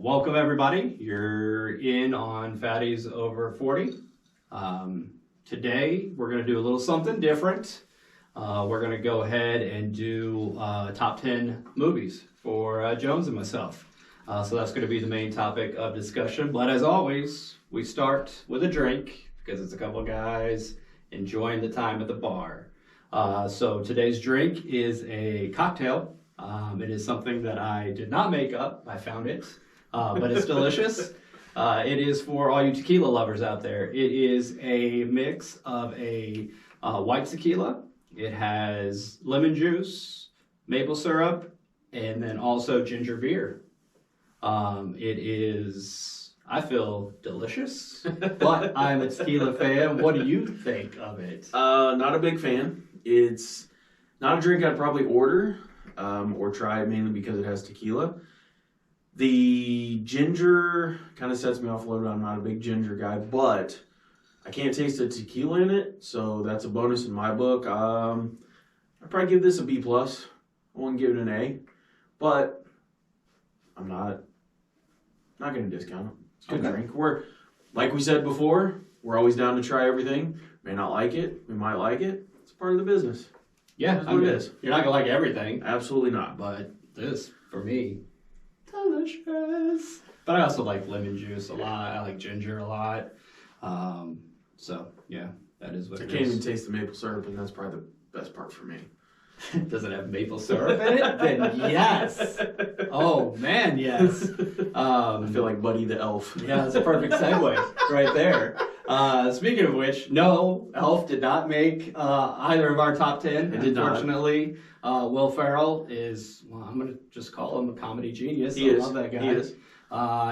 Welcome everybody. You're in on Fatties Over 40. Today we're going to do a little something different. We're going to go ahead and do top 10 movies for Jones and myself. So that's going to be the main topic of discussion. But as always, we start with a drink because it's a couple of guys enjoying the time at the bar. So today's drink is a cocktail. It is something that I did not make up. I found it. But it's delicious. It is for all you tequila lovers out there. It is a mix of a white tequila. It has lemon juice, maple syrup, and then also ginger beer. It is, I feel, delicious, but I'm a tequila fan. What do you think of it? Not a big fan. It's not a drink I'd probably order or try, mainly because it has tequila. The ginger kind of sets me off a little bit. I'm not a big ginger guy, but I can't taste the tequila in it, so that's a bonus in my book. I'd probably give this a B+. I wouldn't give it an A, but I'm not going to discount it. It's a good drink. Like we said before, we're always down to try everything. May not like it. We might like it. It's part of the business. Yeah, that's what it is. You're not going to like everything. Absolutely not. But this, for me, delicious. But I also like lemon juice a lot. I like ginger a lot. So, yeah, that is what it is. I can't even taste the maple syrup, and that's probably the best part for me. Does it have maple syrup in it? Then yes. Oh, man, yes. I feel like Buddy the Elf. Yeah, that's a perfect segue right there. Speaking of which, no, Elf did not make either of our top 10. It did not. Unfortunately, Will Ferrell is, well, I'm going to just call him a comedy genius. I love that guy. He is.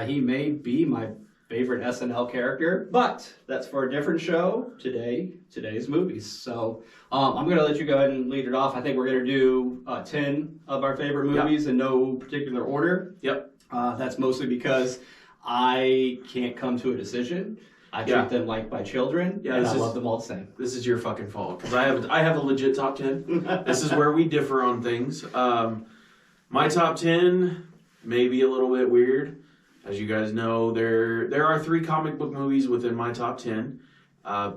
He may be my favorite SNL character, but that's for a different show today's movies. So I'm going to let you go ahead and lead it off. I think we're going to do 10 of our favorite movies in no particular order. Yep. That's mostly because I can't come to a decision. I treat them like my children, and I love them all the same. This is your fucking fault, because I have a legit top 10. This is where we differ on things. My top 10 may be a little bit weird. As you guys know, there are 3 comic book movies within my top 10.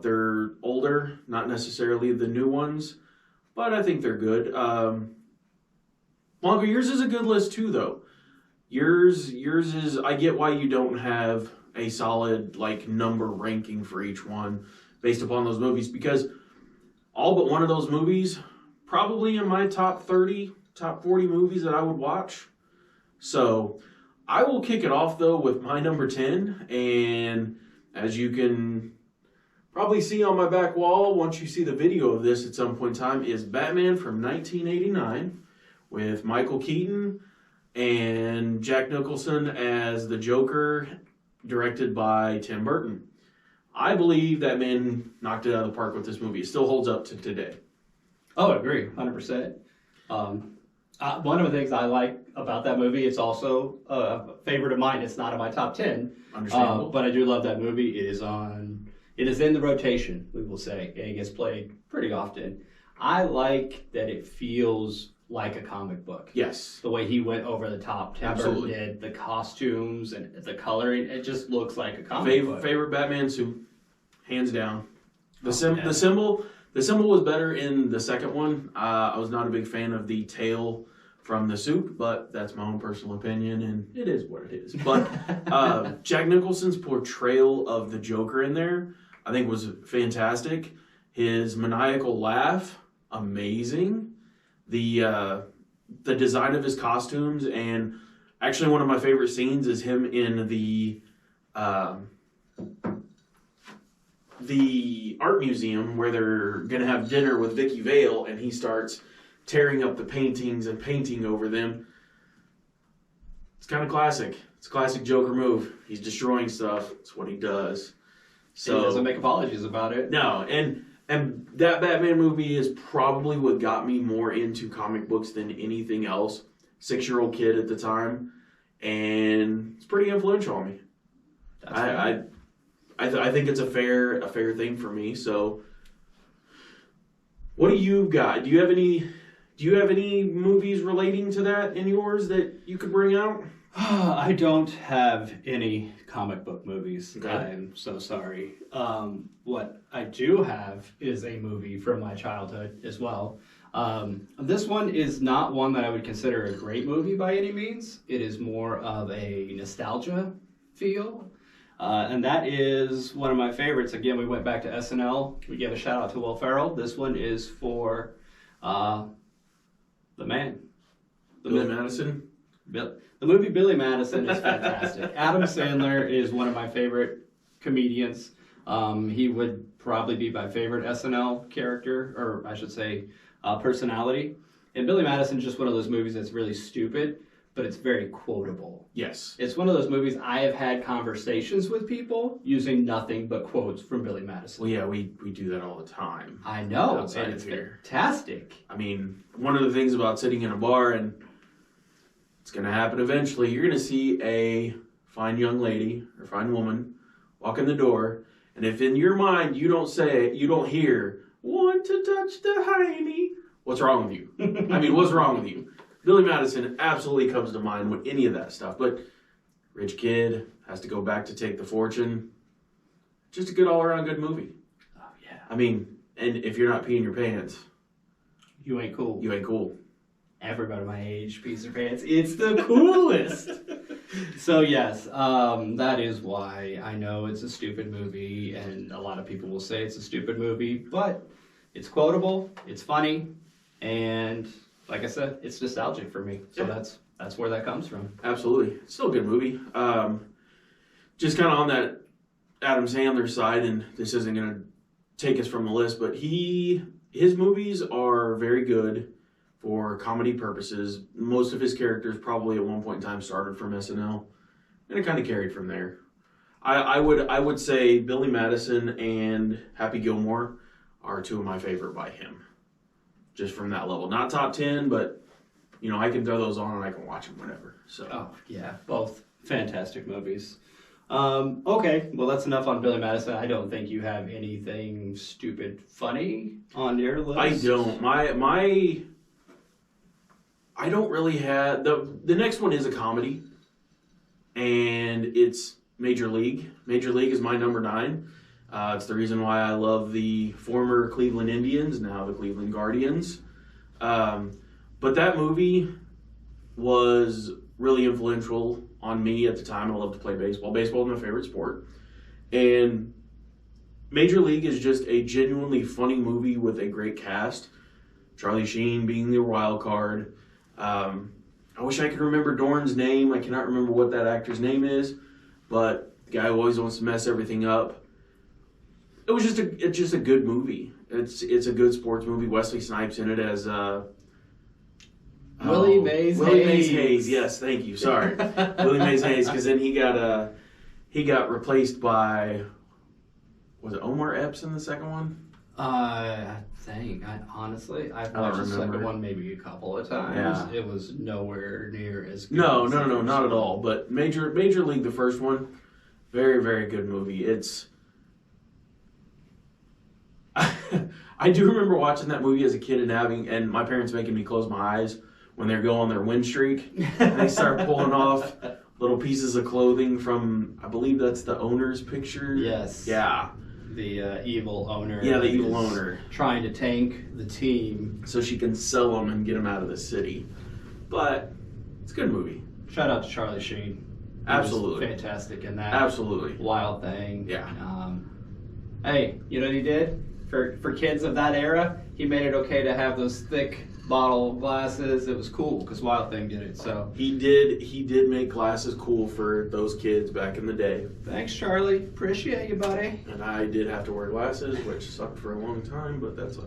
They're older, not necessarily the new ones, but I think they're good. Blanco, yours is a good list too, though. Yours is, I get why you don't have a solid number ranking for each one based upon those movies, because all but one of those movies probably in my top 30, top 40 movies that I would watch. So I will kick it off though with my number 10, and as you can probably see on my back wall once you see the video of this at some point in time, is Batman from 1989 with Michael Keaton and Jack Nicholson as the Joker, directed by Tim Burton. I believe that man knocked it out of the park with this movie. It still holds up to today. Oh, I agree, 100%. One of the things I like about that movie, it's also a favorite of mine. It's not in my top 10. Understandable. But I do love that movie. It is in the rotation, we will say, and it gets played pretty often. I like that it feels like a comic book. Yes. The way he went over the top. Tim Burton did, the costumes and the coloring, it just looks like a comic book. Favorite Batman suit, hands down. The symbol was better in the second one. I was not a big fan of the tail from the suit, but that's my own personal opinion, and it is what it is. But Jack Nicholson's portrayal of the Joker in there, I think, was fantastic. His maniacal laugh, amazing. The design of his costumes, and actually one of my favorite scenes is him in the art museum where they're gonna have dinner with Vicky Vale, and he starts tearing up the paintings and painting over them. It's kind of classic. It's a classic Joker move. He's destroying stuff. It's what he does. So he doesn't make apologies about it. No, and that Batman movie is probably what got me more into comic books than anything else. 6-year-old kid at the time, and it's pretty influential on me. I think it's a fair thing for me. So, what do you got? Do you have any movies relating to that in yours that you could bring out? I don't have any comic book movies. Okay. I'm so sorry. What I do have is a movie from my childhood as well. This one is not one that I would consider a great movie by any means. It is more of a nostalgia feel. And that is one of my favorites. Again, we went back to SNL. We gave a shout out to Will Ferrell. This one is for the man. Billy Madison. The movie Billy Madison is fantastic. Adam Sandler is one of my favorite comedians. He would probably be my favorite SNL character, or I should say personality. And Billy Madison is just one of those movies that's really stupid, but it's very quotable. Yes. It's one of those movies I have had conversations with people using nothing but quotes from Billy Madison. Well, yeah, we do that all the time. I know, Outside and of it's here. fantastic. I mean, one of the things about sitting in a bar, and it's going to happen eventually, you're going to see a fine young lady or fine woman walk in the door, and if in your mind you don't hear, want to touch the hiney, what's wrong with you? I mean, what's wrong with you? Billy Madison absolutely comes to mind with any of that stuff, but rich kid has to go back to take the fortune. Just a good all-around good movie. Oh, yeah. I mean, and if you're not peeing your pants, You ain't cool. you ain't cool. Everybody my age pees their pants. It's the coolest. So yes, that is why I know it's a stupid movie, and a lot of people will say it's a stupid movie, but it's quotable, it's funny, and like I said, it's nostalgic for me. So Yeah. that's where that comes from. Absolutely. It's still a good movie. Just kind of on that Adam Sandler side, and this isn't going to take us from the list, but his movies are very good for comedy purposes. Most of his characters probably at one point in time started from SNL, and it kind of carried from there. I would say Billy Madison and Happy Gilmore are two of my favorite by him. Just from that level. Not top 10, but you know, I can throw those on and I can watch them whenever. So Oh yeah, both fantastic movies. Okay, well that's enough on Billy Madison. I don't think you have anything stupid funny on your list. I don't. I don't really have the next one is a comedy, and it's Major League. Major League is my number 9. It's the reason why I love the former Cleveland Indians, now the Cleveland Guardians. But that movie was really influential on me at the time. I loved to play baseball. Baseball is my favorite sport. And Major League is just a genuinely funny movie with a great cast. Charlie Sheen being the wild card. I wish I could remember Dorn's name. I cannot remember what that actor's name is. But the guy who always wants to mess everything up. It's just a good movie. It's a good sports movie. Wesley Snipes in it as Willie Mays Hayes. Yes, thank you. Sorry, Willie Mays Hayes. Because then he got replaced by, was it Omar Epps in the second one? I think honestly, I've don't watched the second remember. one maybe a couple of times. Yeah. It was nowhere near as good. No, as the first not at one. all. But Major League, the first one, very, very good movie. It's I do remember watching that movie as a kid and my parents making me close my eyes when they go on their win streak. And they start pulling off little pieces of clothing from, I believe that's the owner's picture. Yes. Yeah. The evil owner. Yeah, the evil is owner. trying to tank the team. So she can sell them and get them out of the city. But it's a good movie. Shout out to Charlie Sheen. He Absolutely. was fantastic in that. Absolutely. Wild Thing. Yeah. Hey, you know what he did for kids of that era? He made it okay to have those thick bottle glasses. It was cool because Wild Thing did it. So He did make glasses cool for those kids back in the day. thanks, Charlie. Appreciate you, buddy. And I did have to wear glasses, which sucked for a long time, but that's a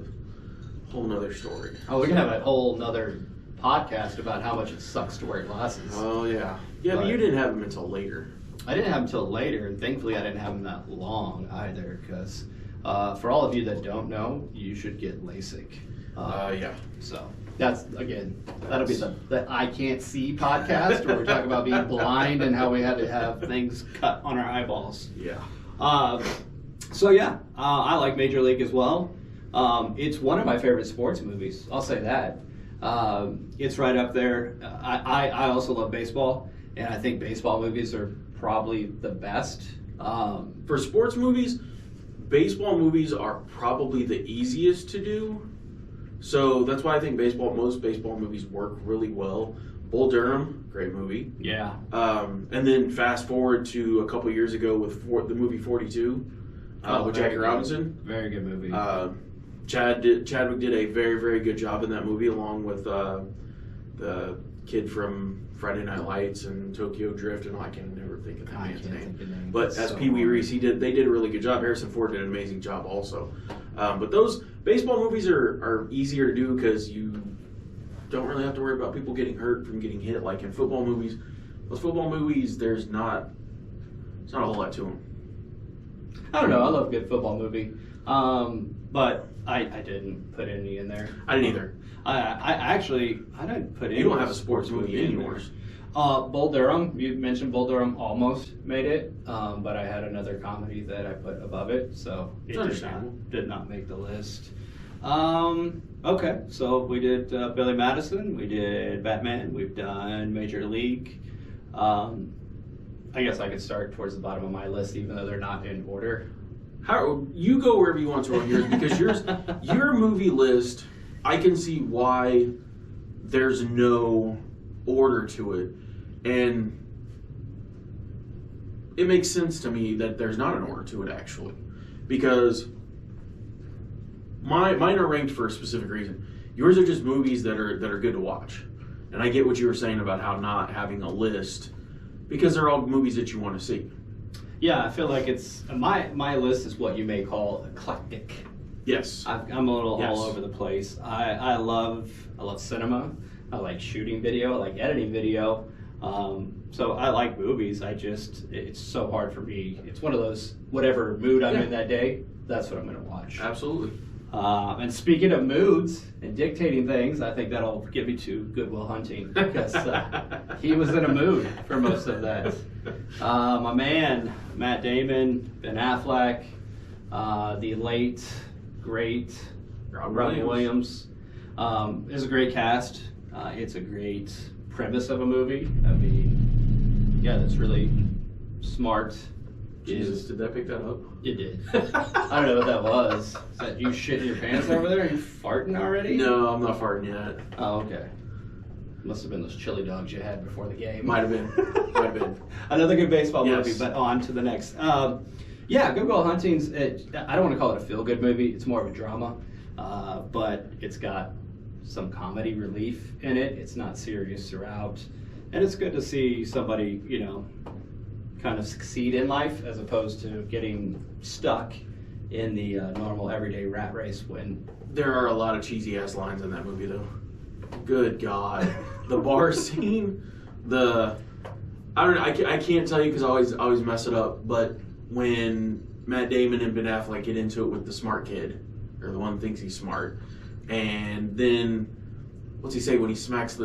whole nother story. Oh, we can have a whole nother podcast about how much it sucks to wear glasses. Oh, yeah. Yeah, but you didn't have them until later. I didn't have them until later, and thankfully I didn't have them that long either, because for all of you that don't know, you should get LASIK. Yeah. So that's, again, that'll be the I Can't See podcast, where we talk about being blind and how we had to have things cut on our eyeballs. Yeah. So yeah, I like Major League as well. It's one of my favorite sports movies. I'll say that. It's right up there. I also love baseball, and I think baseball movies are probably the best. For sports movies, baseball movies are probably the easiest to do. So that's why I think most baseball movies work really well. Bull Durham, great movie. Yeah. And then fast forward to a couple years ago with the movie 42 with Jackie Robinson. Very good movie. Chadwick did a very, very good job in that movie, along with the kid from Friday Night Lights and Tokyo Drift, and I can never think of the man's name. But as Pee Wee Reese, they did a really good job. Harrison Ford did an amazing job also. But those baseball movies are easier to do because you don't really have to worry about people getting hurt from getting hit. Like in football movies, there's not a whole lot to them. I don't know. I love a good football movie, but I didn't put any in there. I didn't either. I didn't put any. You don't have a sports movie in there. yours. Bull Durham. You mentioned Bull Durham almost made it, but I had another comedy that I put above it, so it did not make the list. Okay, so we did Billy Madison, we did Batman, we've done Major League. I guess I could start towards the bottom of my list, even though they're not in order. How you go wherever you want to on yours, because your movie list, I can see why there's no order to it, and it makes sense to me that there's not an order to it actually, because mine are ranked for a specific reason. Yours are just movies that are good to watch, and I get what you were saying about how not having a list, because they're all movies that you want to see. Yeah, I feel like it's my list is what you may call eclectic. Yes, I'm a little all over the place. I love cinema. I like shooting video. I like editing video. So I like movies. It's so hard for me. It's one of those, whatever mood I'm in that day, that's what I'm going to watch. Absolutely. And speaking of moods and dictating things, I think that'll get me to Good Will Hunting, because he was in a mood for most of that. My man, Matt Damon, Ben Affleck, the late, great Robin Williams. It's a great cast. It's a great premise of a movie. I mean, yeah, that's really smart. Jesus, did that pick that up? It did. I don't know what that was. Is that you shitting your pants over there? Are you farting already? No, I'm not farting yet. Oh, okay. Must have been those chili dogs you had before the game. Might have been. Another good baseball movie, but on to the next. Yeah, Good Will Hunting's, I don't want to call it a feel-good movie. It's more of a drama, but it's got some comedy relief in it. It's not serious throughout. And it's good to see somebody, kind of succeed in life as opposed to getting stuck in the normal everyday rat race when... There are a lot of cheesy-ass lines in that movie, though. Good God. The bar scene, I can't tell you because I always mess it up, but when Matt Damon and Ben Affleck get into it with the smart kid, or the one who thinks he's smart, and then, what's he say when he smacks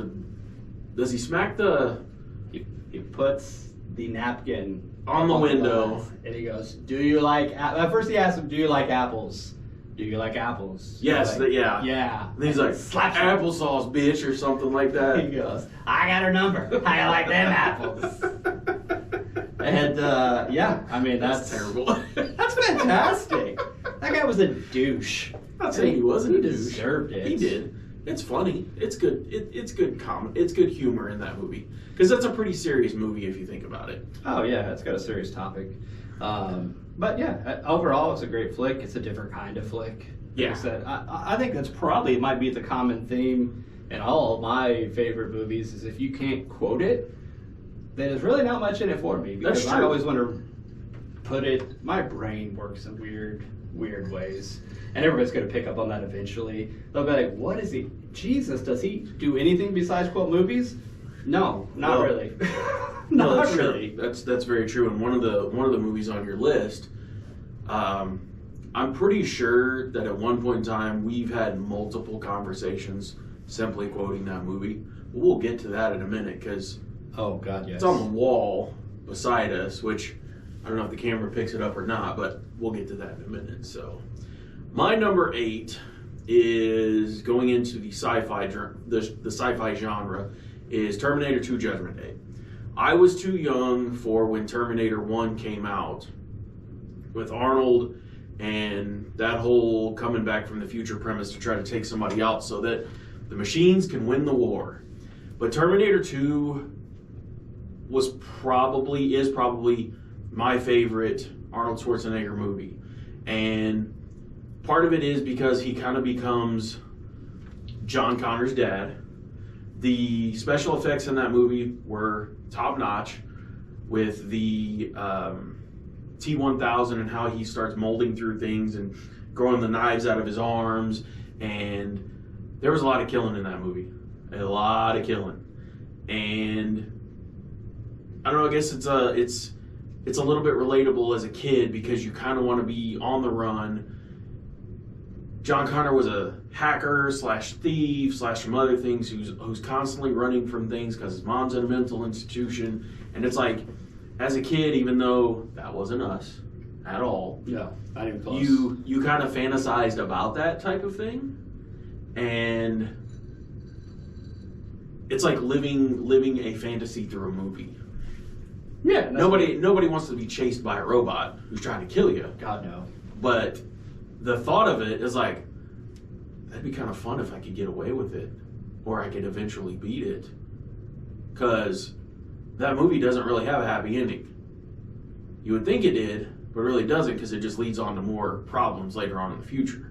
does he smack He puts the napkin on the window, and he goes, "Do you like?" At first, he asks him, "Do you like apples? Do you like apples?" Yes, yeah. Yeah. And he's like, "Slap applesauce, bitch," or something like that. He goes, "I got her number. How you like them apples?" And yeah, I mean that's terrible. That's fantastic. That guy was a douche. I'm not saying he wasn't a douche. He deserved it. He did. It's funny. It's good. It's good comedy. It's good humor in that movie, because that's a pretty serious movie if you think about it. Oh yeah, it's got a serious topic. But yeah, overall it's a great flick. It's a different kind of flick. Yeah. Like I said, I think that's probably might be the common theme in all of my favorite movies is if you can't quote it, then there's really not much in it for me, because I always want to put it. My brain works in weird ways. And everybody's going to pick up on that eventually. They'll be like, what is he? Jesus, does he do anything besides quote movies? No, not really. Not really. That's very true. And one of the movies on your list, I'm pretty sure that at one point in time we've had multiple conversations simply quoting that movie. We'll get to that in a minute because oh god, yes, it's on the wall beside us, which I don't know if the camera picks it up or not, but we'll get to that in a minute. So. My number 8 is going into the sci-fi genre is Terminator 2: Judgment Day. I was too young for when Terminator 1 came out with Arnold and that whole coming back from the future premise to try to take somebody out so that the machines can win the war. But Terminator 2 is probably my favorite Arnold Schwarzenegger movie. And part of it is because he kind of becomes John Connor's dad. The special effects in that movie were top notch with the T-1000 and how he starts molding through things and growing the knives out of his arms. And there was a lot of killing in that movie. A lot of killing. And I don't know, I guess it's a little bit relatable as a kid because you kind of want to be on the run. John Connor was a hacker / thief / some other things who's constantly running from things because his mom's in a mental institution. And it's like, as a kid, even though that wasn't us at all, Yeah, not even close. you kind of fantasized about that type of thing. And it's like living a fantasy through a movie. Yeah, Nobody wants to be chased by a robot who's trying to kill you. God no. But the thought of it is like, that'd be kind of fun if I could get away with it, or I could eventually beat it. Because that movie doesn't really have a happy ending. You would think it did, but it really doesn't because it just leads on to more problems later on in the future.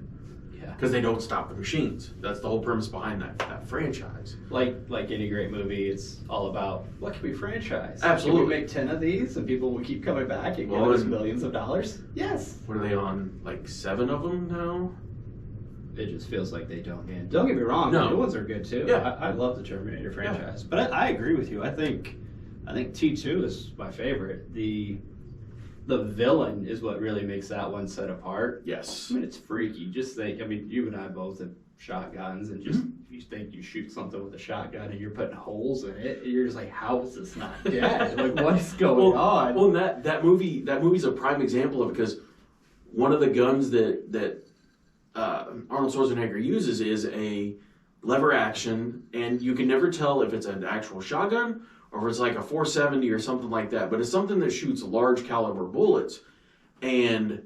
Yeah. Because they don't stop the machines. That's the whole premise behind that franchise. Like any great movie, it's all about what can we franchise? Absolutely. Can we make 10 of these and people will keep coming back and give Well, us and- millions of dollars? Yes. What are they on? Like 7 of them now? It just feels like they don't end. Don't get me wrong, No. the new ones are good too. Yeah. I love the Terminator franchise. But I agree with you. I think T2 is my favorite. The villain is what really makes that one set apart. Yes. I mean, it's freaky. Just think, I mean, you and I both have shotguns, and just you think you shoot something with a shotgun and you're putting holes in it, and you're just like, how is this not dead? Like, what is going on? Well, that movie's a prime example of it because one of the guns that Arnold Schwarzenegger uses is a lever action, and you can never tell if it's an actual shotgun or if it's like a 470 or something like that. But it's something that shoots large caliber bullets, and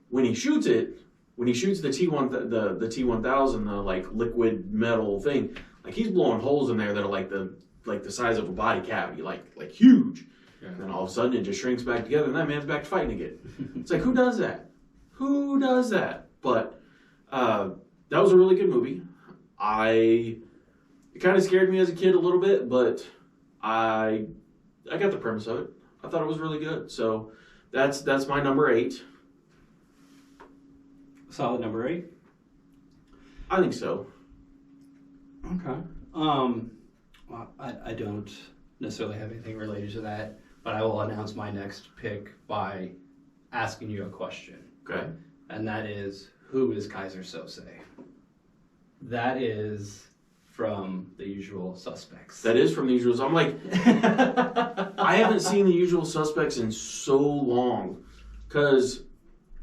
when he shoots the T1000, the like liquid metal thing, like he's blowing holes in there that are like the size of a body cavity, like huge. Yeah. And then all of a sudden it just shrinks back together, and that man's back to fighting again. It's like, who does that? Who does that? But that was a really good movie. It kind of scared me as a kid a little bit, but I got the premise of it. I thought it was really good. So that's my number 8. Solid number 8. I think so. Okay. Well, I don't necessarily have anything related to that, but I will announce my next pick by asking you a question. Okay. And that is, who is Kaiser Sose? That is from The Usual Suspects. That is from The Usual. I'm like, I haven't seen The Usual Suspects in so long. Because,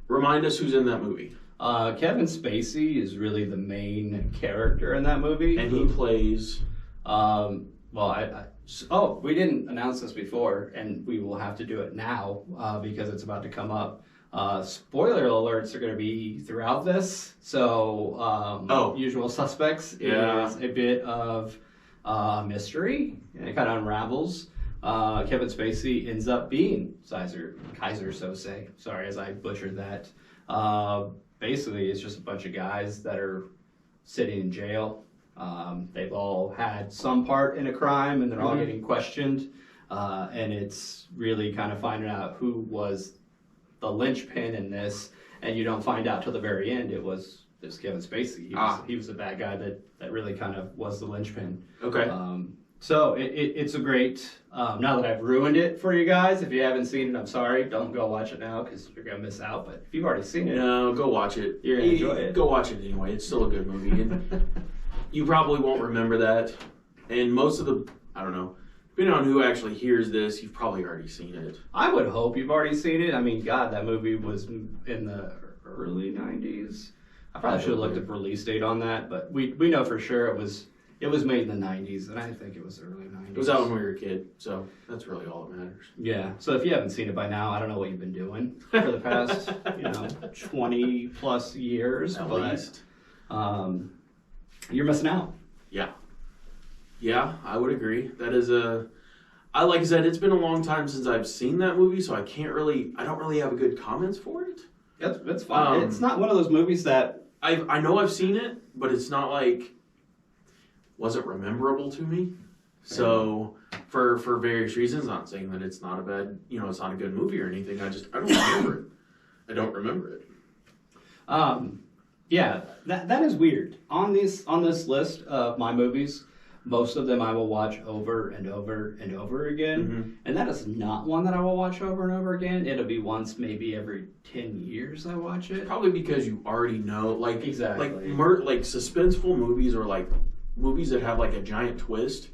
remind us who's in that movie. Kevin Spacey is really the main character in that movie. And he plays... we didn't announce this before, and we will have to do it now because it's about to come up. Spoiler alerts are going to be throughout this, so Usual Suspects is a bit of mystery, and it kind of unravels. Kevin Spacey ends up being Kaiser Sose. Sorry, as I butchered that. Basically, it's just a bunch of guys that are sitting in jail. They've all had some part in a crime, and they're all getting questioned. And it's really kind of finding out who was the linchpin in this, and you don't find out till the very end it was Kevin Spacey. He was the bad guy that really kind of was the linchpin. Okay. So it's a great, now that I've ruined it for you guys, if you haven't seen it, I'm sorry, don't go watch it now because you're going to miss out, but if you've already seen it. No, go watch it. You're going to enjoy it. Go watch it anyway. It's still a good movie. And you probably won't remember that. And most of the, I don't know, depending on who actually hears this, you've probably already seen it. I would hope you've already seen it. I mean, God, that movie was in the early 90s. I probably should have looked up release date on that, but we know for sure it was It was made in the 90s, and I think it was early 90s. It was out when we were a kid, so that's really all that matters. Yeah, so if you haven't seen it by now, I don't know what you've been doing for the past, 20 plus years. At but, least. You're missing out. Yeah, I would agree. That is like I said, it's been a long time since I've seen that movie, so I don't really have a good comments for it. That's fine. It's not one of those movies that... I know I've seen it, but it's not like... wasn't rememberable to me. So, for various reasons, not saying that it's not a bad, it's not a good movie or anything. I don't remember it. I don't remember it. Yeah, that is weird. On this list of my movies, most of them I will watch over and over and over again. Mm-hmm. And that is not one that I will watch over and over again. It'll be once maybe every 10 years I watch it. Probably because you already know, like... Exactly. Like suspenseful movies or like movies that have like a giant twist,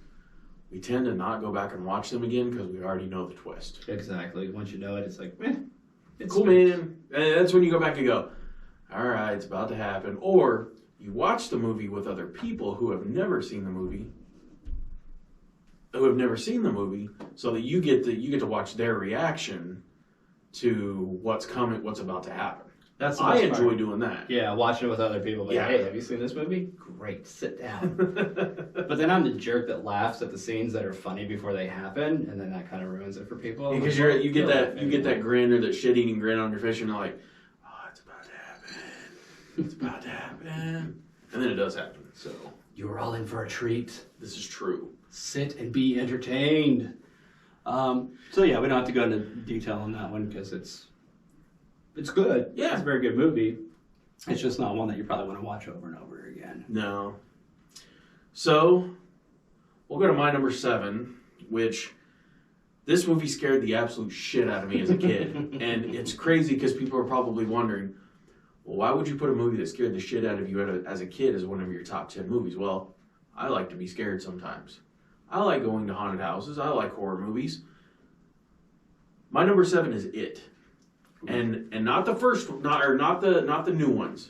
we tend to not go back and watch them again because we already know the twist. Exactly. Once you know it, it's like, it's cool, man. And that's when you go back and go, all right, it's about to happen. Or you watch the movie with other people who have never seen the movie, so that you get to watch their reaction to what's coming, what's about to happen. I enjoy doing that. Yeah, watching it with other people. Like, hey, have you seen this movie? Great, sit down. But then I'm the jerk that laughs at the scenes that are funny before they happen, and then that kind of ruins it for people. Because you get that grin or that shit-eating grin on your face, and you're like, oh, it's about to happen. It's about to happen. And then it does happen. So you were all in for a treat. This is true. Sit and be entertained. So yeah, we don't have to go into detail on that one because it's good. Yeah. It's a very good movie. It's just not one that you probably want to watch over and over again. No. So, we'll go to my number 7, which this movie scared the absolute shit out of me as a kid. And it's crazy because people are probably wondering, well, why would you put a movie that scared the shit out of you as a kid as one of your top 10 movies? Well, I like to be scared sometimes. I like going to haunted houses. I like horror movies. My number 7 is It. And not the first, not the new ones.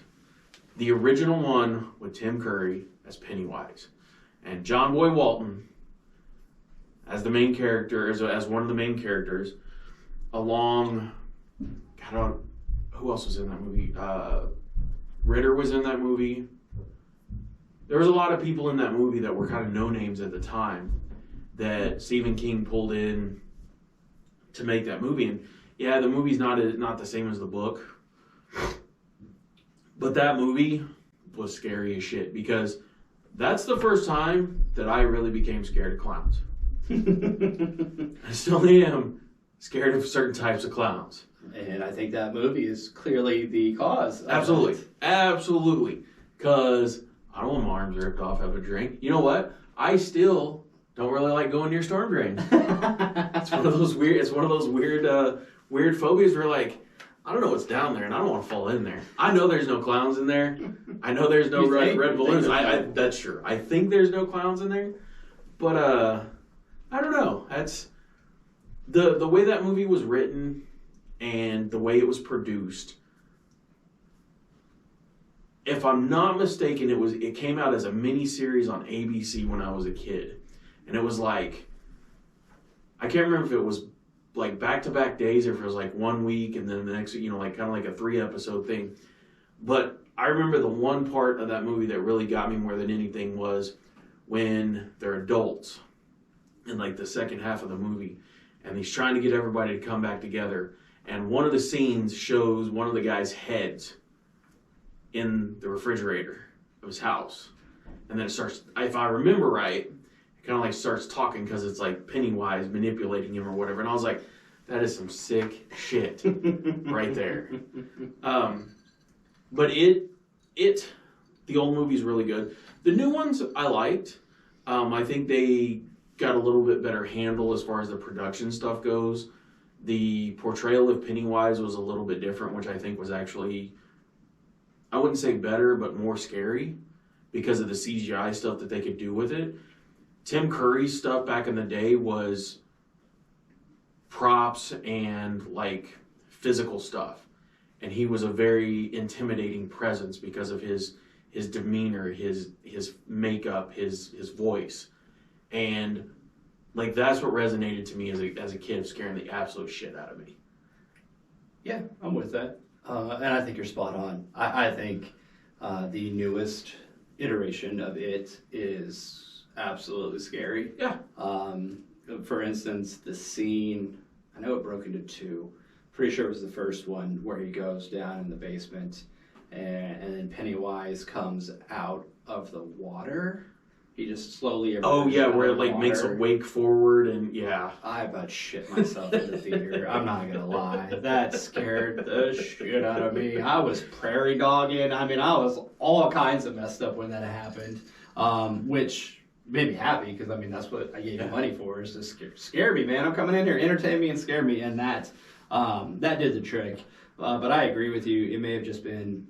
The original one with Tim Curry as Pennywise, and John Boy Walton as the main character, as one of the main characters, along. Who else was in that movie? Ritter was in that movie. There was a lot of people in that movie that were kind of no names at the time that Stephen King pulled in to make that movie. And yeah, the movie's not the same as the book, but that movie was scary as shit because that's the first time that I really became scared of clowns. I still am scared of certain types of clowns. And I think that movie is clearly the cause. Absolutely. Because I don't want my arms ripped off, have a drink. You know what? I still don't really like going near storm drains. It's one of those weird phobias where, like, I don't know what's down there and I don't want to fall in there. I know there's no clowns in there. I know there's no red balloons. That's true. I think there's no clowns in there. But I don't know. That's the way that movie was written and the way it was produced. If I'm not mistaken, it came out as a mini series on ABC when I was a kid. And it was like, I can't remember if it was like back-to-back days or if it was like 1 week and then the next, like kind of like a 3-episode thing. But I remember the one part of that movie that really got me more than anything was when they're adults in like the second half of the movie and he's trying to get everybody to come back together. And one of the scenes shows one of the guy's heads in the refrigerator of his house. And then it starts, if I remember right, it kind of like starts talking because it's like Pennywise manipulating him or whatever. And I was like, that is some sick shit right there. But the old movie's really good. The new ones I liked. I think they got a little bit better handle as far as the production stuff goes. The portrayal of Pennywise was a little bit different, which I think was actually, I wouldn't say better, but more scary because of the CGI stuff that they could do with it. Tim Curry's stuff back in the day was props and like physical stuff. And he was a very intimidating presence because of his his demeanor, his makeup, his voice, and like that's what resonated to me as a kid, scaring the absolute shit out of me. Yeah, I'm with that. And I think you're spot on. I think the newest iteration of it is absolutely scary. Yeah. For instance, the scene, I know it broke into two. Pretty sure it was the first one where he goes down in the basement and then Pennywise comes out of the water. He just slowly Oh yeah, where it like makes a wake forward and yeah. I about shit myself in the theater. I'm not gonna lie. That scared the shit out of me. I was prairie dogging. I mean, I was all kinds of messed up when that happened. Which made me happy because I mean that's what I gave you money for, is to scare me, man. I'm coming in here, entertain me and scare me, and that did the trick. But I agree with you. It may have just been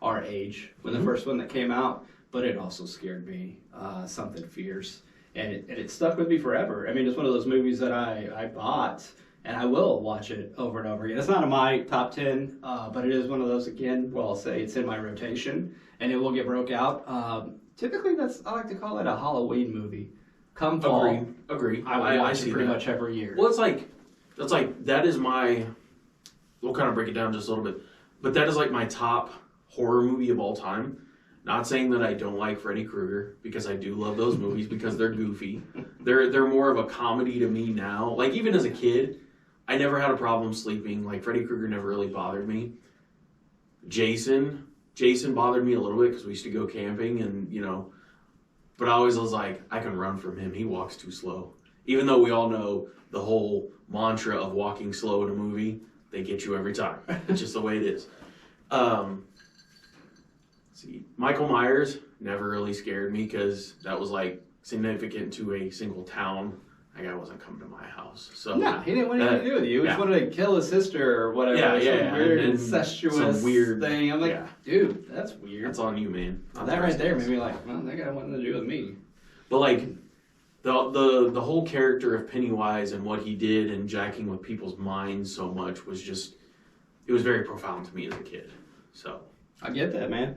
our age when the first one that came out, but it also scared me something fierce, and it stuck with me forever. I mean, it's one of those movies that I bought, and I will watch it over and over again. It's not in my top 10, but it is one of those, again, well, I'll say it's in my rotation, and it will get broke out. Typically, I like to call it a Halloween movie. Come fall, Agree. I watch it pretty much every year. Well, that is my. We'll kind of break it down just a little bit, but that is like my top horror movie of all time. Not saying that I don't like Freddy Krueger, because I do love those movies because they're goofy. They're more of a comedy to me now. Like even as a kid, I never had a problem sleeping. Like Freddy Krueger never really bothered me. Jason bothered me a little bit because we used to go camping and but I always was like, I can run from him. He walks too slow. Even though we all know the whole mantra of walking slow in a movie, they get you every time. It's just the way it is. See, Michael Myers never really scared me because that was like significant to a single town. That guy wasn't coming to my house. So no, he didn't want anything to do with you. He just wanted to kill his sister or whatever. Yeah. Weird incestuous some weird thing. I'm like, dude, that's weird. That's on you, man. That right there made me like, well, that guy wanted to do with me. But like the whole character of Pennywise and what he did and jacking with people's minds so much was just, it was very profound to me as a kid. So I get that, man.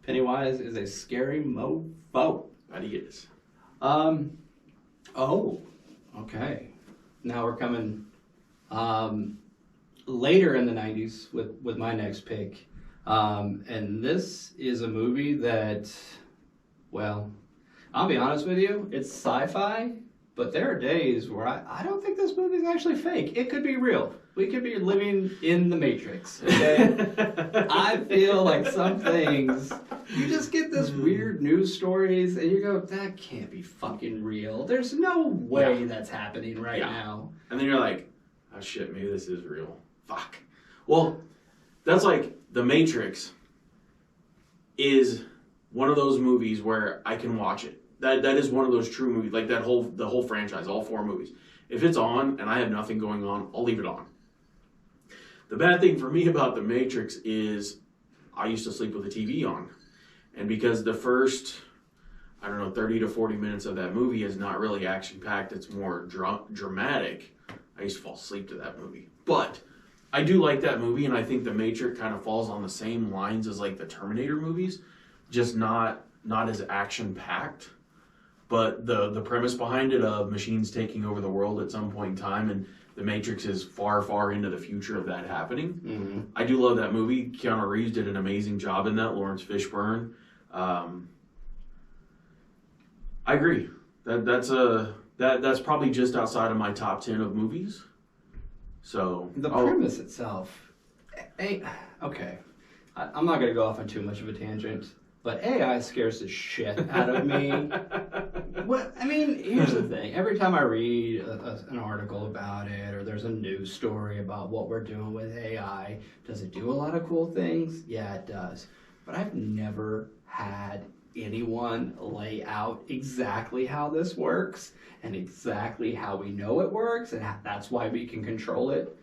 Pennywise is a scary mofo. That he is. Oh, okay. Now we're coming later in the 90s with my next pick. And this is a movie that, well, I'll be honest with you, it's sci-fi, but there are days where I don't think this movie is actually fake. It could be real. We could be living in the Matrix. Okay? I feel like some things, you just get this weird news stories and you go, that can't be fucking real. There's no way that's happening right now. And then you're like, oh shit, maybe this is real. Fuck. Well, that's like The Matrix is one of those movies where I can watch it. That is one of those true movies, like the whole franchise, all 4 movies. If it's on and I have nothing going on, I'll leave it on. The bad thing for me about The Matrix is I used to sleep with the TV on. And because the first, 30 to 40 minutes of that movie is not really action-packed, it's more dramatic, I used to fall asleep to that movie. But I do like that movie, and I think The Matrix kind of falls on the same lines as like the Terminator movies, just not as action-packed. But the premise behind it of machines taking over the world at some point in time, and The Matrix is far, far into the future of that happening. Mm-hmm. I do love that movie. Keanu Reeves did an amazing job in that. Lawrence Fishburne. I agree. That's probably just outside of my top 10 of movies. So the premise itself, okay. I'm not going to go off on too much of a tangent. But AI scares the shit out of me. Well, I mean, here's the thing. Every time I read an article about it, or there's a news story about what we're doing with AI, does it do a lot of cool things? Yeah, it does. But I've never had anyone lay out exactly how this works and exactly how we know it works, and that's why we can control it.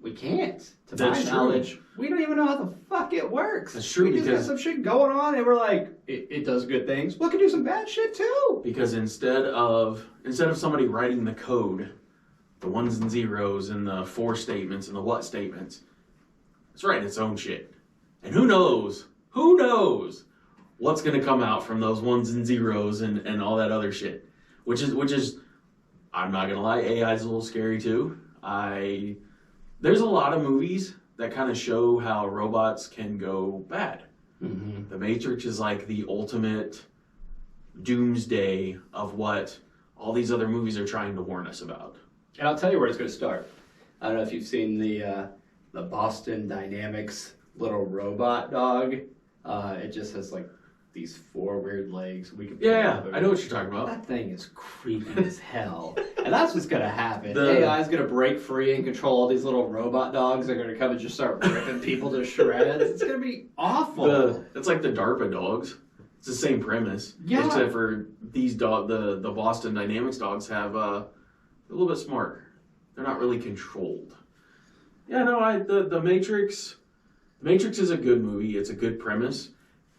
We can't. To my knowledge, we don't even know how the fuck it works. That's true. We just got some shit going on, and we're like, it does good things. Well, it can do some bad shit too. Because instead of somebody writing the code, the ones and zeros and the for statements and the what statements, it's writing its own shit. And who knows who knows what's going to come out from those ones and zeros and all that other shit. Which is, I'm not going to lie, AI is a little scary too. There's a lot of movies that kind of show how robots can go bad. Mm-hmm. The Matrix is like the ultimate doomsday of what all these other movies are trying to warn us about. And I'll tell you where it's going to start. I don't know if you've seen the Boston Dynamics little robot dog. It just has like these 4 weird legs. We can I know what you're talking about. That thing is creepy as hell. And that's what's going to happen. The AI is going to break free and control all these little robot dogs. They're going to come and just start ripping people to shreds. It's going to be awful. It's like the DARPA dogs. It's the same premise. Yeah. Except for these the Boston Dynamics dogs have a little bit smarter. They're not really controlled. Yeah, no, the Matrix. The Matrix is a good movie. It's a good premise.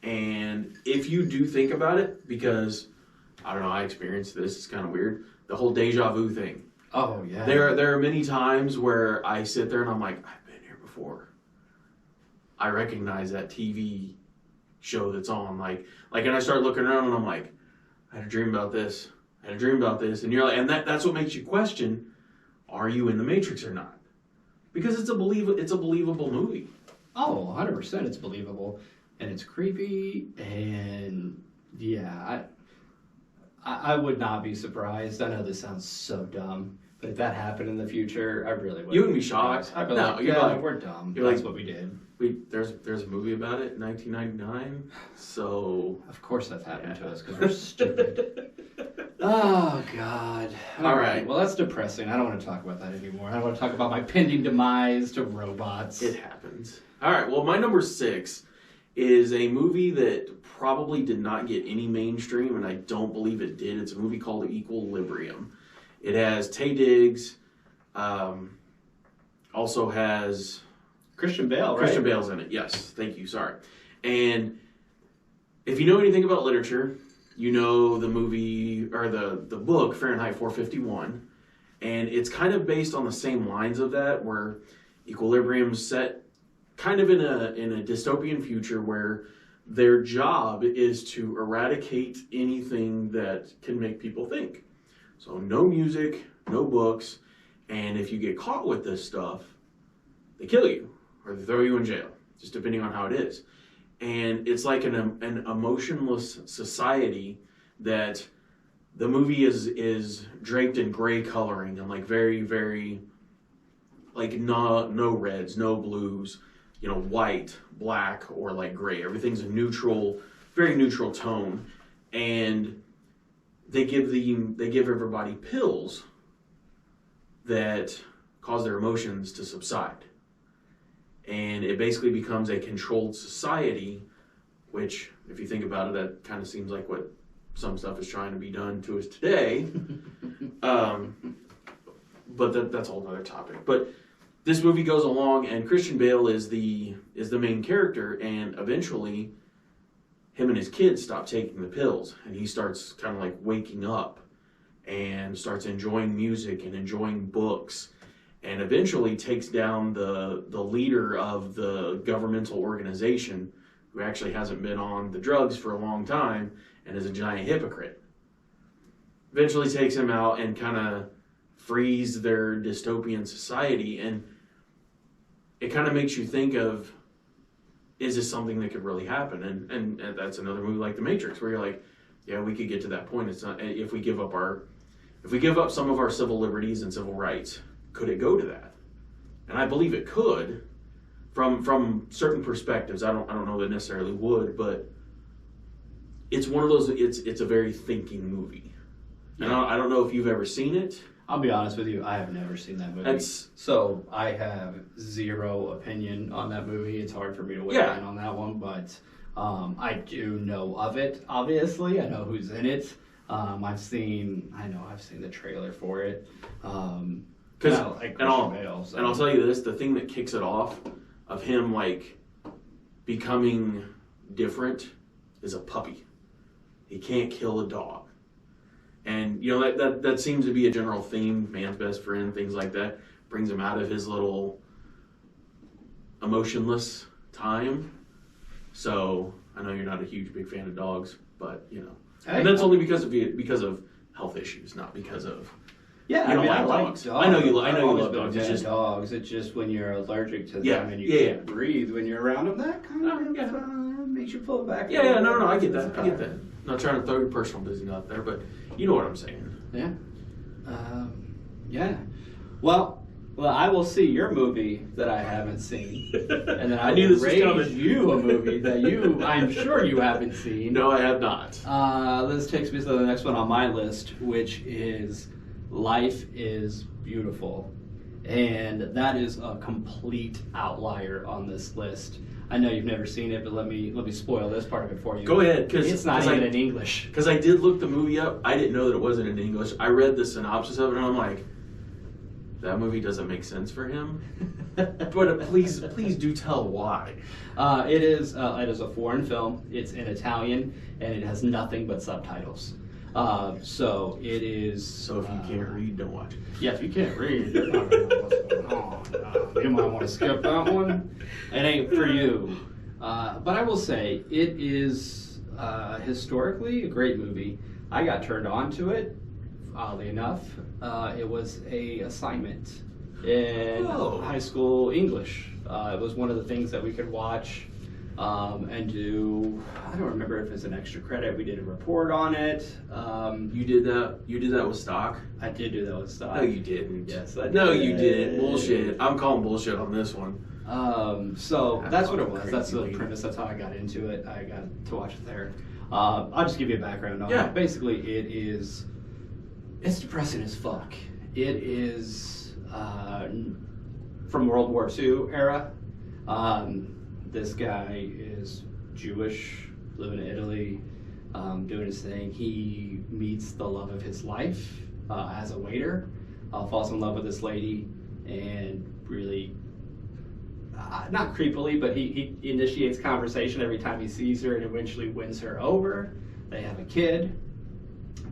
And if you do think about it, because I don't know, I experienced this. It's kind of weird. The whole deja vu thing. Oh yeah. There are many times where I sit there and I'm like, I've been here before. I recognize that TV show that's on. Like, and I start looking around and I'm like, I had a dream about this. I had a dream about this. And you're like, and that's what makes you question, are you in the Matrix or not? Because it's a believable movie. Oh, 100% it's believable. And it's creepy, and yeah, I would not be surprised. I know this sounds so dumb, but if that happened in the future, I really would. You wouldn't be shocked. I'd be No, like, you're yeah, like- we're dumb. you're That's like- what we did. There's a movie about it in 1999. So Of course that's happened to us because we're stupid. Oh, God. All right. Well, that's depressing. I don't want to talk about that anymore. I don't want to talk about my pending demise to robots. it happens. All right. Well, my number 6 is a movie that probably did not get any mainstream, and I don't believe it did. It's a movie called Equilibrium. It has Taye Diggs, also has Christian Bale, right? Christian Bale's in it. Yes, thank you. Sorry. And if you know anything about literature, you know the movie or the book Fahrenheit 451, and it's kind of based on the same lines of that, where Equilibrium's set kind of in a dystopian future where their job is to eradicate anything that can make people think. So no music, no books, and if you get caught with this stuff, they kill you or they throw you in jail, just depending on how it is. And it's like an emotionless society that the movie is draped in gray coloring and like very, very, like no reds, no blues, you know, white, black, or like gray. Everything's a neutral, very neutral tone. And they give everybody pills that cause their emotions to subside. And it basically becomes a controlled society, which, if you think about it, that kind of seems like what some stuff is trying to be done to us today. But that's a whole other topic. But this movie goes along, and Christian Bale is the main character, and eventually, him and his kids stop taking the pills, and he starts kind of like waking up, and starts enjoying music and enjoying books, and eventually takes down the leader of the governmental organization, who actually hasn't been on the drugs for a long time, and is a giant hypocrite. Eventually takes him out and kind of frees their dystopian society, and it kind of makes you think of, is this something that could really happen? And that's another movie like The Matrix, where you're like, yeah, we could get to that point. It's not, if we give up some of our civil liberties and civil rights, could it go to that? And I believe it could, from certain perspectives. I don't know that it necessarily would, but it's one of those. It's a very thinking movie. And I don't know if you've ever seen it. I'll be honest with you, I have never seen that movie. So I have zero opinion on that movie. It's hard for me to weigh in on that one, but I do know of it, obviously. I know who's in it. I've seen the trailer for it. And I'll tell you this, the thing that kicks it off of him like becoming different is a puppy. He can't kill a dog. And, you know, that seems to be a general theme, man's best friend, things like that. Brings him out of his little emotionless time. So I know you're not a huge big fan of dogs, but you know, Hey, and that's only because of health issues, not because of. Yeah, You don't I like dogs. dogs. I know you. I I've know you always love been a dogs. fan It's of just dogs. It's just when you're allergic to them Yeah, and you yeah, can't breathe when you're around them, that kind of makes you pull back. yeah. No. I get that. I get that. I'm not trying to throw your personal business out there, but you know what I'm saying. Yeah. Yeah. Well, I will see your movie that I haven't seen, and then I knew will this was raise coming. you a movie that I'm sure you haven't seen. No, I have not. This takes me to the next one on my list, which is Life is Beautiful. And that is a complete outlier on this list. I know you've never seen it, but let me spoil this part of it for you. Go ahead, because it's not even in English. Because I did look the movie up. I didn't know that it wasn't in English. I read the synopsis of it, and I'm like, that movie doesn't make sense for him. But please do tell why. It is a foreign film. It's in Italian, and it has nothing but subtitles. So it is. So if you can't read, don't watch it. Yeah, if you can't read, you're not gonna know what's going on. You might want to skip that one. It ain't for you. But I will say, it is historically a great movie. I got turned on to it, oddly enough. It was a assignment in high school English. It was one of the things that we could watch and do. I don't remember if it's an extra credit. We did a report on it. You did that. You did that with stock. I did do that with stock. No, you didn't. Yes, I did. No, you didn't. Bullshit. I'm calling bullshit on this one. So that's what it was. Crazy That's the lady. premise. That's how I got into it. I got to watch it there. I'll just give you a background on Yeah. it. Basically, it's depressing as fuck. It is from World War II era. This guy is Jewish, living in Italy, doing his thing. He meets the love of his life as a waiter, falls in love with this lady, and really, not creepily, but he initiates conversation every time he sees her and eventually wins her over. They have a kid.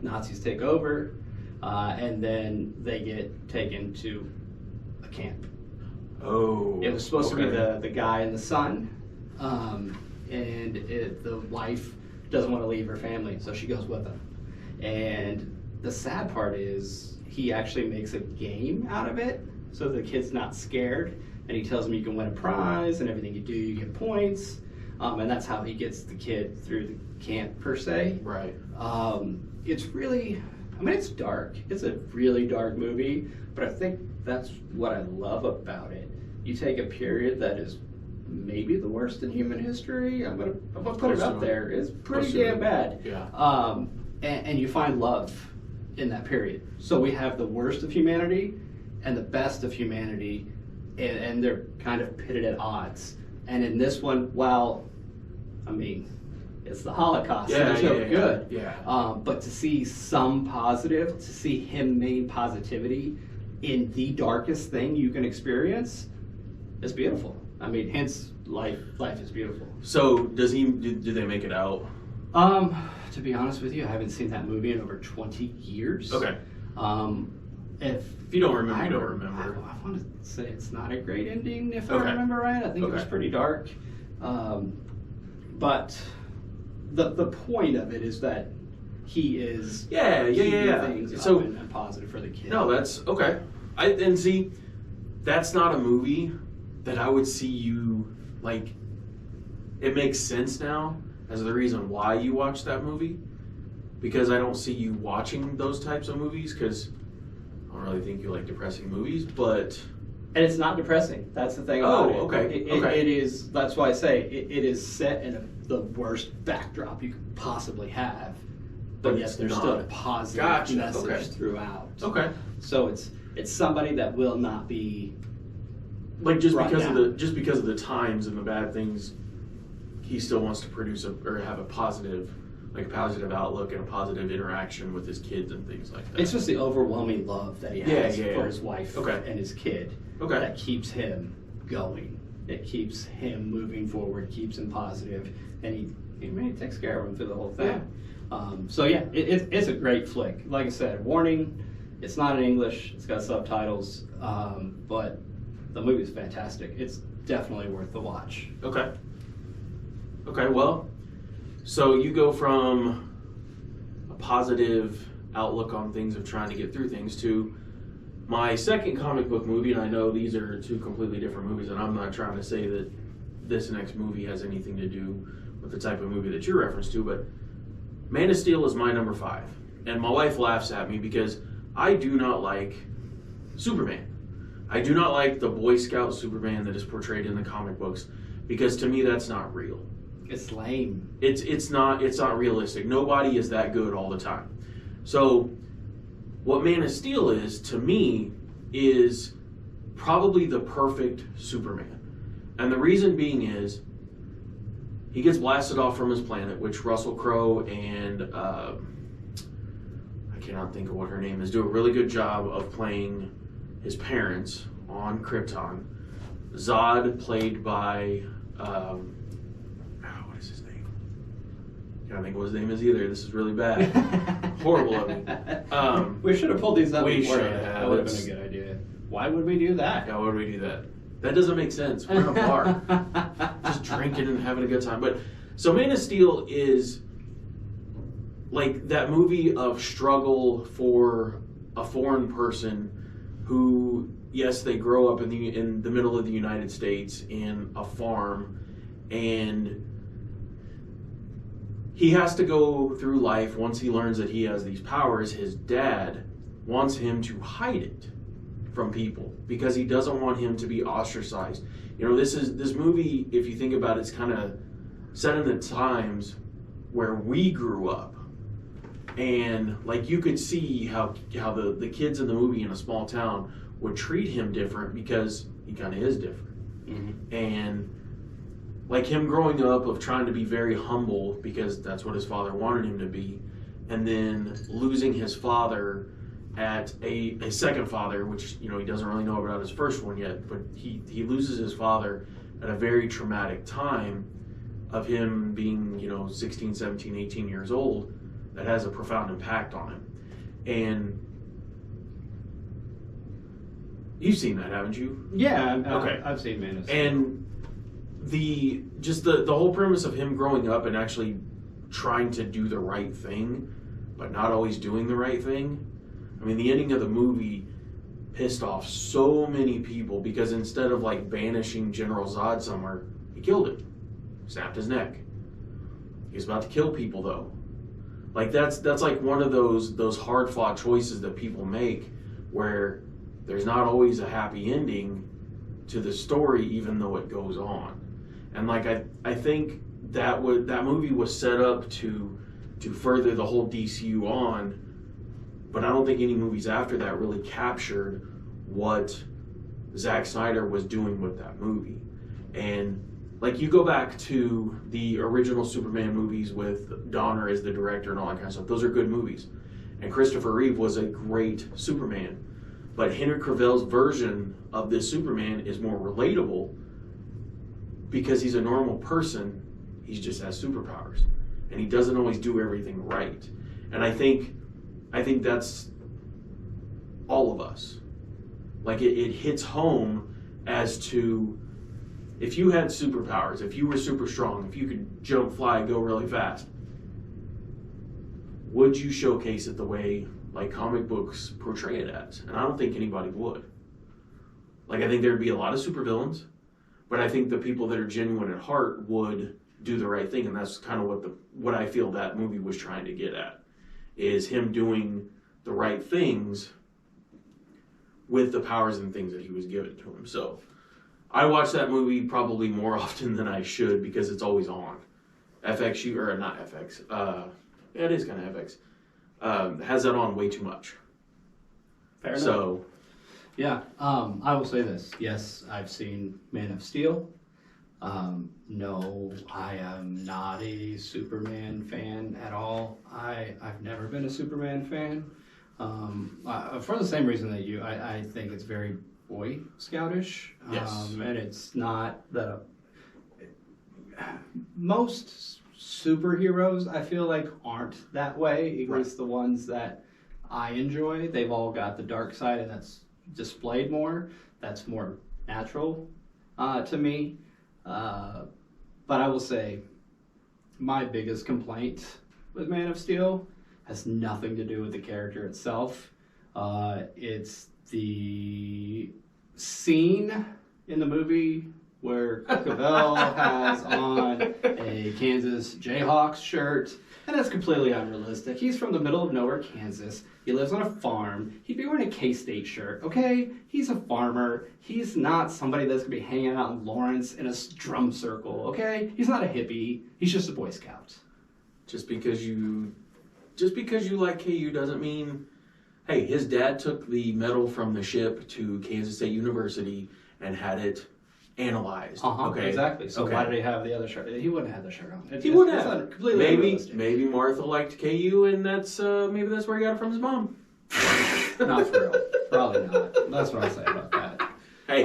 Nazis take over, and then they get taken to a camp. Oh. It was supposed to be the guy and the son, and the wife doesn't want to leave her family, so she goes with him. And the sad part is he actually makes a game out of it, so the kid's not scared, and he tells him you can win a prize, and everything you do, you get points, and that's how he gets the kid through the camp, per se. Right. It's really, it's dark. It's a really dark movie, but I think that's what I love about it. You take a period that is maybe the worst in human history. I'm gonna put it up there. It's pretty damn bad. Yeah. And you find love in that period. So we have the worst of humanity and the best of humanity, and they're kind of pitted at odds. And in this one, it's the Holocaust. Yeah, it's no good. Yeah. But to see some positive, to see him main positivity in the darkest thing you can experience, is beautiful. Hence life is beautiful. So do they make it out? To be honest with you, I haven't seen that movie in over 20 years. Okay. If you don't remember, you don't remember. I want to say it's not a great ending, if Okay. I remember right. I think it was Okay. pretty dark. But the point of it is that he is keeping things So up and positive for the kid. no, that's okay. And see, that's not a movie that I would see you like. It makes sense now as the reason why you watch that movie, because I don't see you watching those types of movies because I don't really think you like depressing movies, but. And it's not depressing. That's the thing about it. Okay. It is. That's why I say it is set in the worst backdrop you could possibly have, but yet there's still a positive message throughout. Okay. So it's somebody that will not be Like just brought because down. of the times and the bad things, he still wants to produce or have a positive outlook and a positive interaction with his kids and things like that. It's just the overwhelming love that he has Yeah. for his wife Okay. and his kid that keeps him going. It keeps him moving forward, keeps him positive, and he takes care of him through the whole thing. It's a great flick. Like I said, warning, it's not in English, it's got subtitles, but the movie's fantastic. It's definitely worth the watch. Okay. Okay, well, so you go from a positive outlook on things of trying to get through things to my second comic book movie, and I know these are two completely different movies, and I'm not trying to say that this next movie has anything to do with the type of movie that you're referenced to, but Man of Steel is my number 5. And my wife laughs at me because I do not like Superman. I do not like the Boy Scout Superman that is portrayed in the comic books, because to me that's not real. It's lame. It's not realistic. Nobody is that good all the time. So what Man of Steel is, to me, is probably the perfect Superman. And the reason being is he gets blasted off from his planet, which Russell Crowe and I cannot think of what her name is, do a really good job of playing his parents on Krypton. Zod, played by what is his name? Can't think of what his name is either. This is really bad. Horrible of me. We should have pulled these up we before. should have. That would have been a good idea. Why would we do that? Yeah, why would we do that? That doesn't make sense. We're in a bar, just drinking and having a good time. But so Man of Steel is like that movie of struggle for a foreign person who, yes, they grow up in the middle of the United States in a farm, and he has to go through life. Once he learns that he has these powers, his dad wants him to hide it from people because he doesn't want him to be ostracized. You know, this movie, if you think about it, it's kind of set in the times where we grew up, and like you could see how the kids in the movie in a small town would treat him different because he kind of is different. Mm-hmm. And like him growing up of trying to be very humble because that's what his father wanted him to be, and then losing his father at a second father, which, you know, he doesn't really know about his first one yet, but he loses his father at a very traumatic time of him being, you know, 16, 17, 18 years old. That has a profound impact on him. And you've seen that, haven't you? Yeah, okay. I've seen Man of Steel. And the whole premise of him growing up and actually trying to do the right thing, but not always doing the right thing. I mean, the ending of the movie pissed off so many people because instead of like banishing General Zod somewhere, he killed him, snapped his neck. He was about to kill people though. Like that's like one of those hard fought choices that people make where there's not always a happy ending to the story, even though it goes on. And like I think that movie was set up to further the whole DCU on, but I don't think any movies after that really captured what Zack Snyder was doing with that movie. And like you go back to the original Superman movies with Donner as the director and all that kind of stuff, those are good movies. And Christopher Reeve was a great Superman. But Henry Cavill's version of this Superman is more relatable because he's a normal person. He just has superpowers. And he doesn't always do everything right. And I think that's all of us. Like it hits home as to if you had superpowers, if you were super strong, if you could jump, fly, go really fast, would you showcase it the way like comic books portray it as? And I don't think anybody would. Like I think there'd be a lot of supervillains, but I think the people that are genuine at heart would do the right thing, and that's kind of what I feel that movie was trying to get at, is him doing the right things with the powers and things that he was given to him. So I watch that movie probably more often than I should because it's always on. FX, or not FX, it is kind of FX, has that on way too much. Fair enough. So, yeah, I will say this. Yes, I've seen Man of Steel. No, I am not a Superman fan at all. I've never been a Superman fan. For the same reason that you, I think it's very Boy Scoutish. Yes. And it's not the most superheroes I feel like aren't that way. At least the ones that I enjoy. They've all got the dark side, and that's displayed more. That's more natural to me. But I will say, my biggest complaint with Man of Steel has nothing to do with the character itself. It's the scene in the movie where Cavell has on a Kansas Jayhawks shirt, and that's completely unrealistic. He's from the middle of nowhere, Kansas. He lives on a farm. He'd be wearing a K-State shirt, okay? He's a farmer. He's not somebody that's gonna be hanging out in Lawrence in a drum circle, okay? He's not a hippie. He's just a Boy Scout. Just because you like KU doesn't mean, hey, his dad took the metal from the ship to Kansas State University and had it analyzed. Okay, exactly. So why did he have the other shirt? He wouldn't have the shirt on. He would have. Maybe Martha liked KU, and that's maybe that's where he got it from his mom. Not for real. Probably not. That's what I'll say about that. Hey,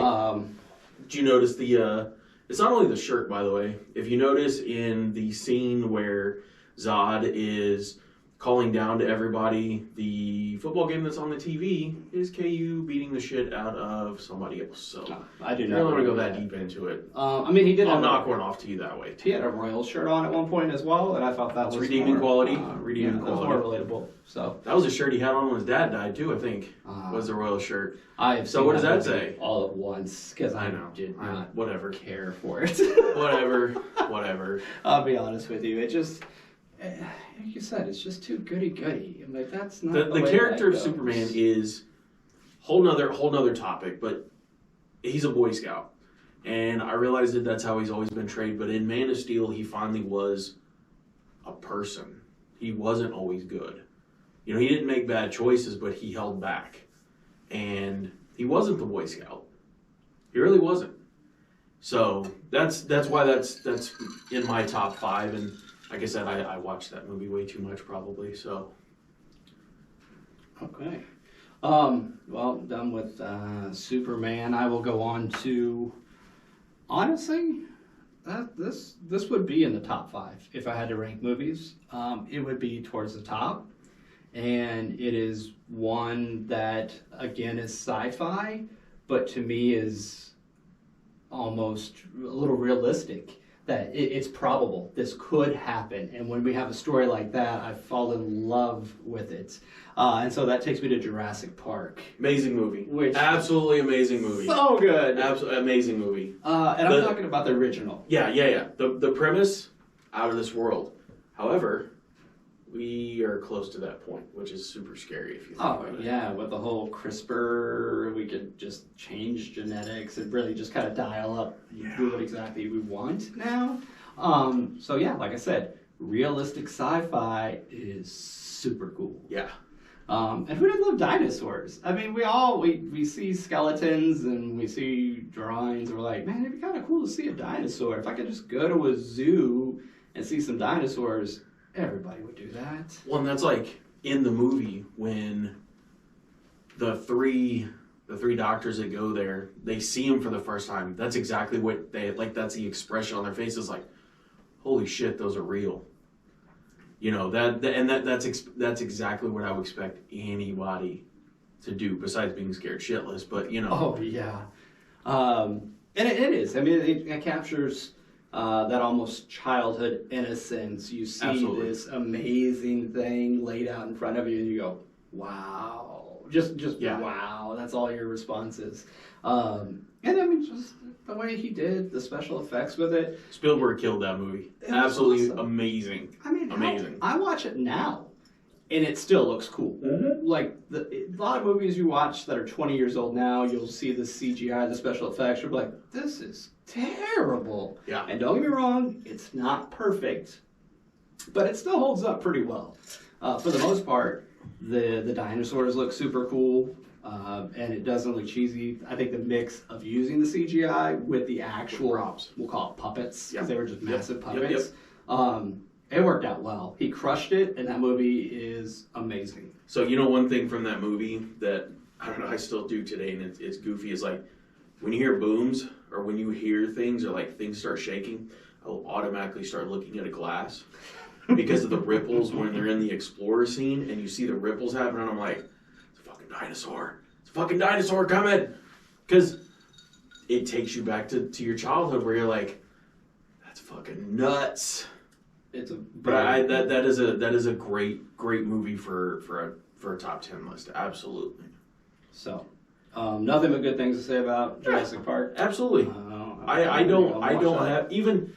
did you notice the? It's not only the shirt, by the way. If you notice in the scene where Zod is calling down to everybody, the football game that's on the TV is KU beating the shit out of somebody else. So I do not not want to go that deep into it. I mean, he did. I'll knock one off to you that way. He had a Royals shirt on at one point as well, and I thought that was redeeming quality. Redeeming quality. More relatable. So that was a shirt he had on when his dad died too. I think was the Royals shirt. So what does that say? All at once, because I did not whatever care for it. whatever. I'll be honest with you. It just. Like you said, it's just too goody-goody. I'm like, that's not the character of Superman is whole nother topic, but he's a Boy Scout, and I realized that that's how he's always been portrayed. But in Man of Steel, he finally was a person. He wasn't always good. You know, he didn't make bad choices, but he held back, and he wasn't the Boy Scout. He really wasn't. So that's why that's in my top 5. And like I said, I watched that movie way too much, probably. So. Okay. Well, done with Superman. I will go on to. Honestly, this would be in the top 5 if I had to rank movies. It would be towards the top, and it is one that again is sci-fi, but to me is almost a little realistic. That it's probable this could happen, and when we have a story like that, I fall in love with it, and so that takes me to Jurassic Park. Amazing movie, absolutely amazing movie, so good, absolutely amazing movie. And I'm talking about the original. Yeah. The premise, out of this world. However, we are close to that point, which is super scary if you think about it. Yeah, with the whole CRISPR, we could just change genetics and really just kind of dial up, do what exactly we want now. So yeah, like I said, realistic sci-fi is super cool. Yeah. And who didn't love dinosaurs? I mean, we see skeletons and we see drawings and we're like, man, it'd be kind of cool to see a dinosaur. If I could just go to a zoo and see some dinosaurs, everybody would do that. Well, and that's like in the movie when the three doctors that go there, they see him for the first time. That's exactly what they like. That's the expression on their faces, like, "Holy shit, those are real." You know that's exactly what I would expect anybody to do, besides being scared shitless. But you know. Oh yeah, and it is. I mean, it captures. That almost childhood innocence. You see Absolutely. This amazing thing laid out in front of you, and you go, "Wow!" Just wow. That's all your responses. And I mean, just the way he did the special effects with it. Spielberg killed that movie. Absolutely awesome. Amazing. I mean, amazing. I watch it now, and it still looks cool. Mm-hmm. Like a lot of movies you watch that are 20 years old now, you'll see the CGI, the special effects. You're like, this is terrible. Yeah. And don't get me wrong, it's not perfect, but it still holds up pretty well. For the most part, the dinosaurs look super cool, and it doesn't look cheesy. I think the mix of using the CGI with the actual, we'll call it puppets, because they were just massive puppets. It worked out well. He crushed it, and that movie is amazing. So you know one thing from that movie that I don't know, I still do today, and it's goofy. Is like when you hear booms or when you hear things or like things start shaking, I'll automatically start looking at a glass because of the ripples when they're in the explorer scene and you see the ripples happening. I'm like, it's a fucking dinosaur. It's a fucking dinosaur coming, because it takes you back to your childhood where you're like, that's fucking nuts. it's a. But that is a great movie for a top 10 list. Absolutely. So, nothing but good things to say about Jurassic Park. Absolutely. I don't have even.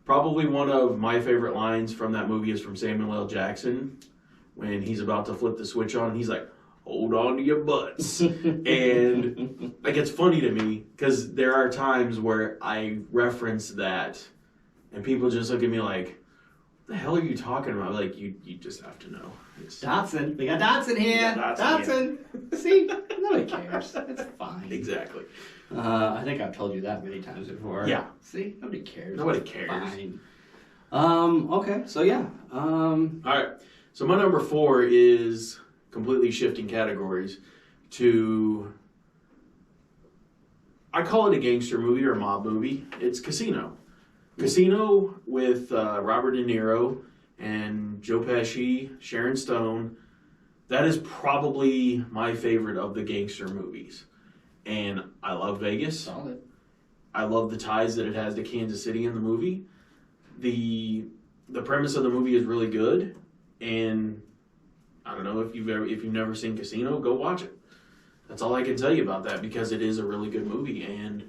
Probably one of my favorite lines from that movie is from Samuel L. Jackson when he's about to flip the switch on. He's like, "Hold on to your butts," and like it's funny to me because there are times where I reference that, and people just look at me like, "What the hell are you talking about?" Like you just have to know. Dotson, we got Dotson here. Dotson. See, nobody cares. It's fine. Exactly. I think I've told you that many times before. Yeah. See, nobody cares. Nobody It's cares. Fine. Okay. So yeah. All right. So my number 4 is completely shifting categories to. I call it a gangster movie or a mob movie. It's Casino. Casino with Robert De Niro and Joe Pesci, Sharon Stone. That is probably my favorite of the gangster movies. And I love Vegas. Solid. I love the ties that it has to Kansas City in the movie. The premise of the movie is really good, and I don't know if you've never seen Casino, go watch it. That's all I can tell you about that because it is a really good movie, and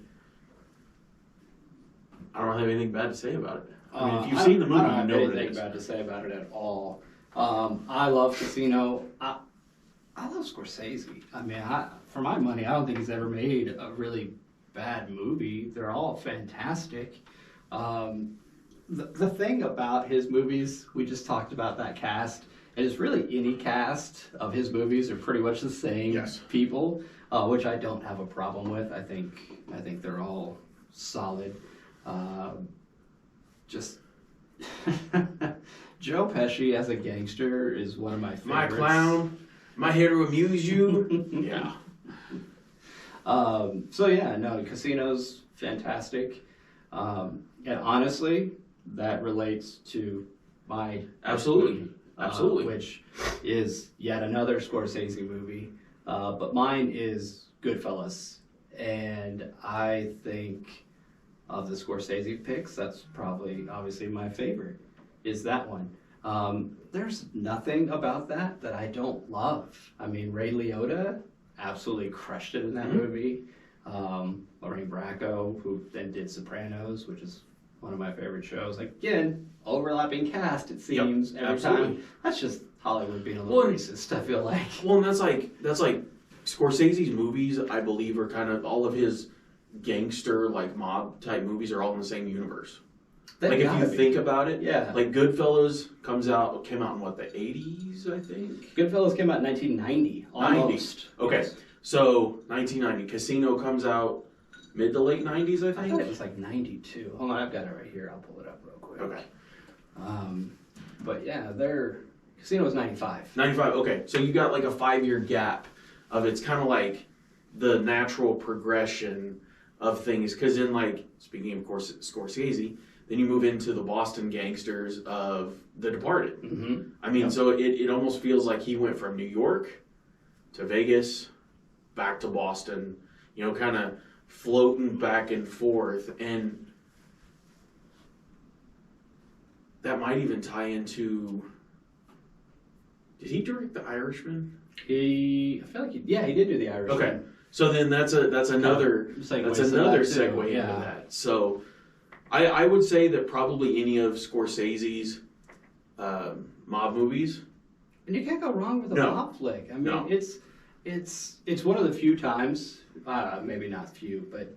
I don't have anything bad to say about it. I mean, if you've seen the movie, you know what it is. I don't have anything bad to say about it at all. I love Casino. I love Scorsese. I mean, for my money, I don't think he's ever made a really bad movie. They're all fantastic. The thing about his movies, we just talked about that cast, and it's really any cast of his movies are pretty much the same people, which I don't have a problem with. I think they're all solid. Just Joe Pesci as a gangster is one of my favorites. My clown. Am I here to amuse you? Yeah. So yeah, no, Casino's fantastic. And honestly, that relates to my Absolutely. which is yet another Scorsese movie. But mine is Goodfellas. And I think of the Scorsese picks, that's probably obviously my favorite, is that one. There's nothing about that I don't love. I mean, Ray Liotta absolutely crushed it in that movie. Lorraine Bracco, who then did Sopranos, which is one of my favorite shows. Like, again, overlapping cast, it seems, every time. That's just Hollywood being a little racist, I feel like. Well, and that's like Scorsese's movies, I believe, are kind of all of his gangster, like mob type movies are all in the same universe. Like if you think about it, yeah. Like Goodfellas came out in what, the 80s, I think? Goodfellas came out in 1990, almost. 90. Okay, yes. So 1990. Casino comes out mid to late 90s, I think? I thought it was like 92. Hold on, I've got it right here. I'll pull it up real quick. Okay. But yeah, Casino was 95. 95, okay. So you got like a 5-year gap of it's kind of like the natural progression of things. Because in like, speaking of course Scorsese, then you move into the Boston gangsters of The Departed. Mm-hmm. I mean, so it almost feels like he went from New York to Vegas, back to Boston, kind of floating back and forth. And that might even tie into... Did he direct The Irishman? I feel like he did do The Irishman. Okay, so then that's another segue into that. So I would say that probably any of Scorsese's mob movies. And you can't go wrong with a mob flick. I mean, it's one of the few times, maybe not few, but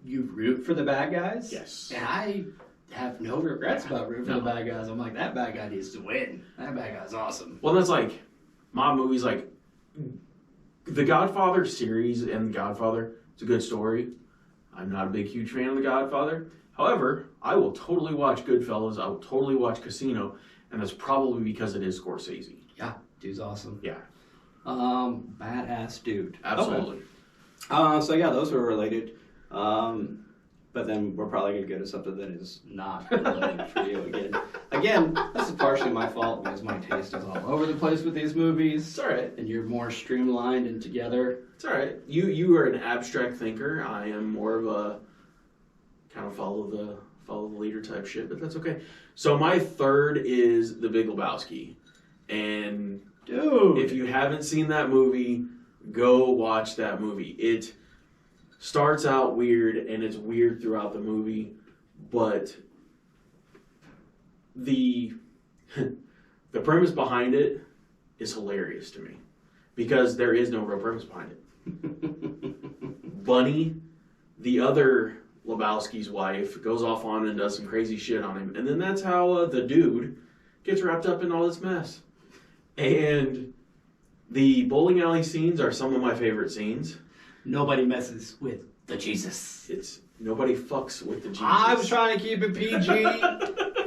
you root for the bad guys. Yes. And I have no regrets about rooting for the bad guys. I'm like, that bad guy needs to win. That bad guy's awesome. Well, that's like mob movies, like the Godfather series and The Godfather. It's a good story. I'm not a huge fan of The Godfather. However, I will totally watch Goodfellas. I will totally watch Casino, and that's probably because it is Scorsese. Yeah, dude's awesome. Yeah. Badass dude. Absolutely. Okay. So yeah, those were related. But then we're probably going to go to something that is not related for you again. Again, this is partially my fault because my taste is all over the place with these movies. It's all right. And you're more streamlined and together. It's all right. You are an abstract thinker. I am more of a kind of follow follow the leader type shit, but that's okay. So my third is The Big Lebowski. And Dude, if you haven't seen that movie, go watch that movie. It starts out weird, and it's weird throughout the movie, but the the premise behind it is hilarious to me because there is no real premise behind it. Bunny, the other Lebowski's wife, goes off on and does some crazy shit on him, and then that's how the dude gets wrapped up in all this mess. And the bowling alley scenes are some of my favorite scenes. nobody messes with the Jesus. It's nobody fucks with the Jesus. I was trying to keep it PG.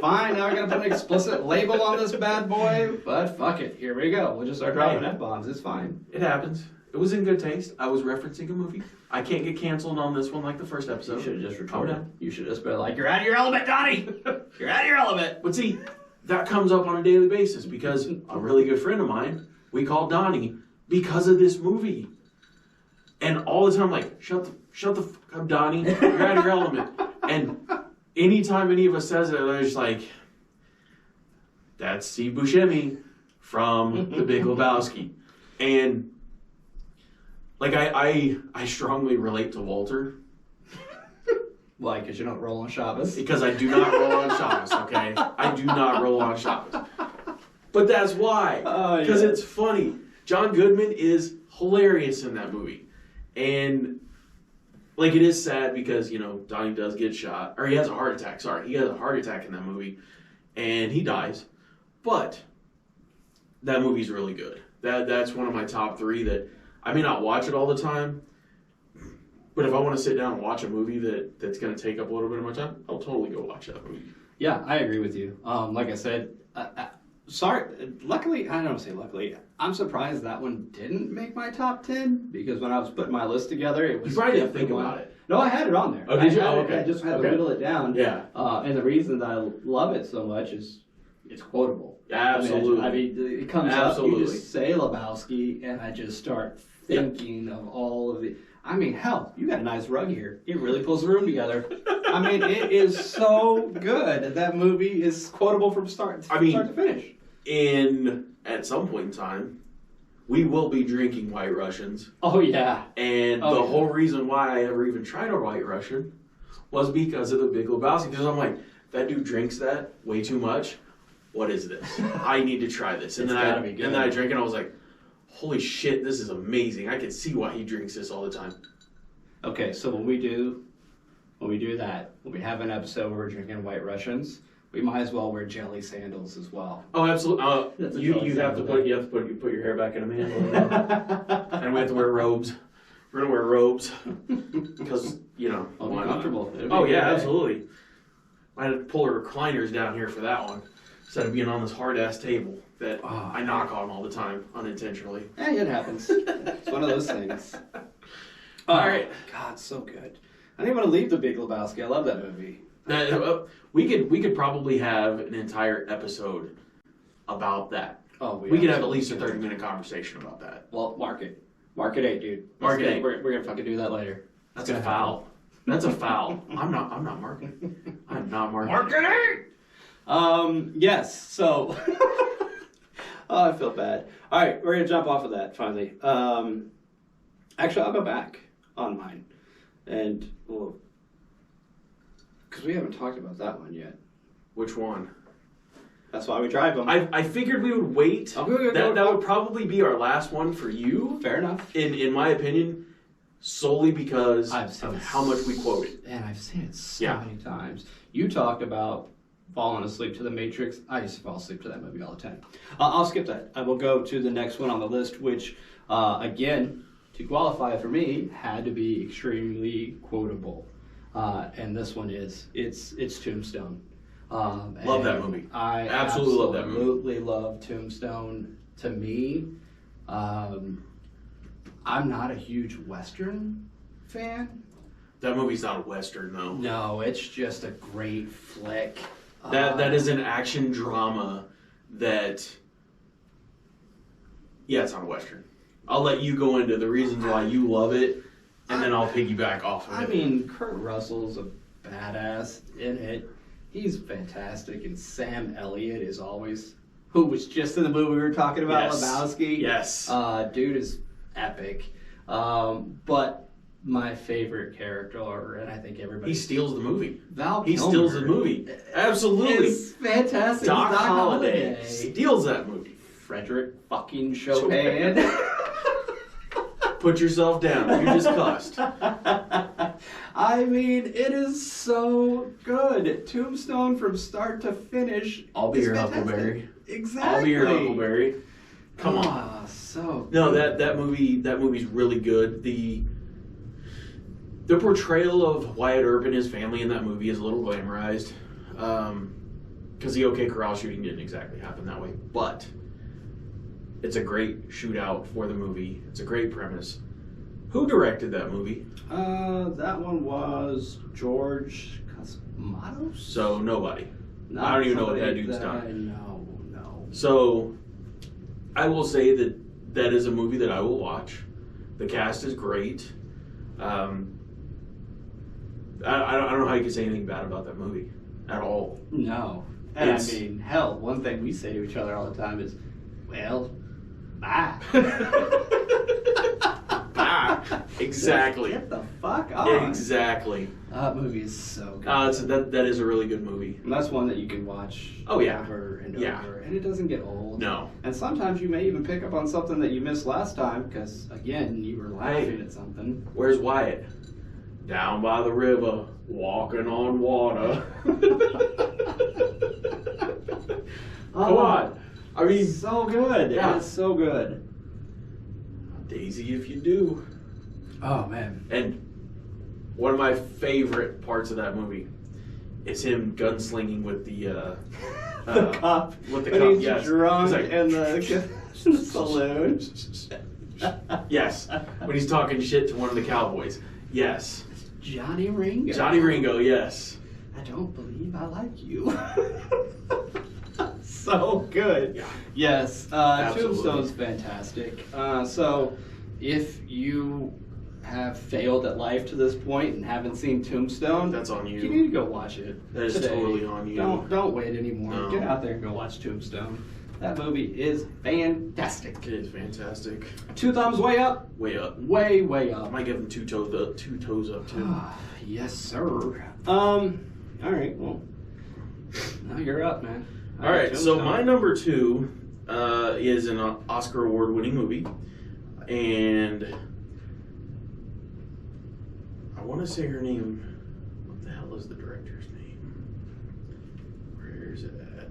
Fine, now I gotta put an explicit label on this bad boy, but fuck it. Here we go. We'll just start dropping F-bombs. It's fine. It happens. It was in good taste. I was referencing a movie. I can't get canceled on this one like the first episode. You should have just retorted. You should have just been like, you're out of your element, Donnie! You're out of your element! But see, that comes up on a daily basis because a really good friend of mine, we call Donnie because of this movie. And all the time, like, shut the fuck up, Donnie. You're out of your element. And anytime any of us says it, they're just like, that's Steve Buscemi from The Big Lebowski. And like I strongly relate to Walter. Why? Because you don't roll on Shabbos? Because I do not roll on Shabbos, okay? I do not roll on Shabbos. But that's why. Because it's funny. John Goodman is hilarious in that movie. And like it is sad because, you know, Donnie does get shot. Or he has a heart attack, sorry. He has a heart attack in that movie. And he dies. But that movie's really good. That's one of my top three that I may not watch it all the time, but if I want to sit down and watch a movie that's going to take up a little bit of my time, I'll totally go watch that movie. Yeah, I agree with you. Like I said, luckily, I don't say luckily, I'm surprised that one didn't make my top 10 because when I was putting my list together, it was... You probably didn't think about it. No, I had it on there. Oh, did you? Okay. I just had to whittle it down. Yeah. And the reason that I love it so much is it's quotable. Absolutely. I mean it comes Absolutely. up, you just say Lebowski, and I just start thinking of all of the... I mean, hell, you got a nice rug here. It really pulls the room together. I mean, it is so good. That movie is quotable from start to finish. At some point in time, we will be drinking White Russians. Oh, yeah. And the whole reason why I ever even tried a White Russian was because of The Big Lebowski. Because I'm like, that dude drinks that way too much. What is this? I need to try this. And then I drank it and I was like, holy shit, this is amazing. I can see why he drinks this all the time. Okay, so when we do that, when we have an episode where we're drinking White Russians, we might as well wear jelly sandals as well. Oh, absolutely. You have to put your hair back in a mantle. And we have to wear robes. We're gonna wear robes because I'll be comfortable. Oh yeah, absolutely. I had to pull the recliners down here for that one instead of being on this hard ass table that I knock on all the time unintentionally. Hey, it happens. It's one of those things. All right. God, so good. I didn't want to leave The Big Lebowski. I love that movie. We could probably have an entire episode about that. Oh, we could have at least a 30-minute conversation about that. Well, mark it 8, dude. Mark it 8. We're gonna fucking do that later. That's a foul. That's a foul. I'm not marking. I'm not marking. Mark it 8. Yes. So. Oh, I feel bad. All right, we're gonna jump off of that finally. Actually, I'll go back on mine, and because we haven't talked about that one yet. Which one? That's why we drive them. I figured we would wait. That would probably be our last one for you. Fair enough. In my opinion, solely because of how much we quote it. And I've seen it so many times. You talk about falling asleep to The Matrix. I used to fall asleep to that movie all the time. I'll skip that. I will go to the next one on the list, which, again, to qualify for me, had to be extremely quotable. And this one it's Tombstone. Love that movie. I absolutely love that movie. Absolutely love Tombstone. To me, I'm not a huge Western fan. That movie's not a Western, though. No, it's just a great flick. That is an action drama that... Yeah, it's not a Western. I'll let you go into the reasons why you love it, and then I'll piggyback off of it. I mean, Kurt Russell's a badass in it. He's fantastic, and Sam Elliott is always, who was just in the movie we were talking about, Yes. Lebowski. Yes. Dude is epic. But my favorite character, and I think everybody, He steals the movie. Val He Kilmer steals the movie. Absolutely. is fantastic. Doc He's Holliday steals that movie. Frederick fucking Chopin. Put yourself down. You just cussed. I mean, it is so good. Tombstone from start to finish. I'll be is your fantastic. Huckleberry. Exactly. I'll be your Huckleberry. Come on. Ah, so No, good. that movie's really good. The portrayal of Wyatt Earp and his family in that movie is a little glamorized. Because the OK Corral shooting didn't exactly happen that way. But it's a great shootout for the movie. It's a great premise. Who directed that movie? That one was George Cosmatos. So nobody. Not I don't even know what somebody that dude's that done. I know, no. So I will say that is a movie that I will watch. The cast is great. I don't know how you can say anything bad about that movie at all. No. And It's- I mean, hell, one thing we say to each other all the time is, well, bye. Ah, exactly. Get the fuck on. Exactly. That movie is so good. That is a really good movie. And that's one that you can watch Oh, yeah. over and Yeah. over, and it doesn't get old. No. And sometimes you may even pick up on something that you missed last time because, again, you were laughing at something. Where's Wyatt? Down by the river, walking on water. Come on. I mean, So good. Yeah. It's so good. Daisy if you do. Oh, man. And one of my favorite parts of that movie is him gunslinging with the The cop. with the when cop. he's Yes, drunk He's like, in the saloon. yes, when he's talking shit to one of the cowboys. Yes, Johnny Ringo. Johnny Ringo. Yes. I don't believe I like you. So good. Yeah. Yes, Absolutely. Tombstone's fantastic. So, if you have failed at life to this point and haven't seen Tombstone, That's on you you. need to go watch it. That is today. totally on you. Don't wait anymore. No. Get out there and go watch Tombstone. That movie is fantastic. It is fantastic. 2 thumbs way up, Way up. way I up. might give him two toes up too. Yes, sir. All right. Well, now you're up, man. All right, so Tombstone. my number 2 is an Oscar award-winning movie, and I want to say her name. What the hell is the director's name? Where is it at?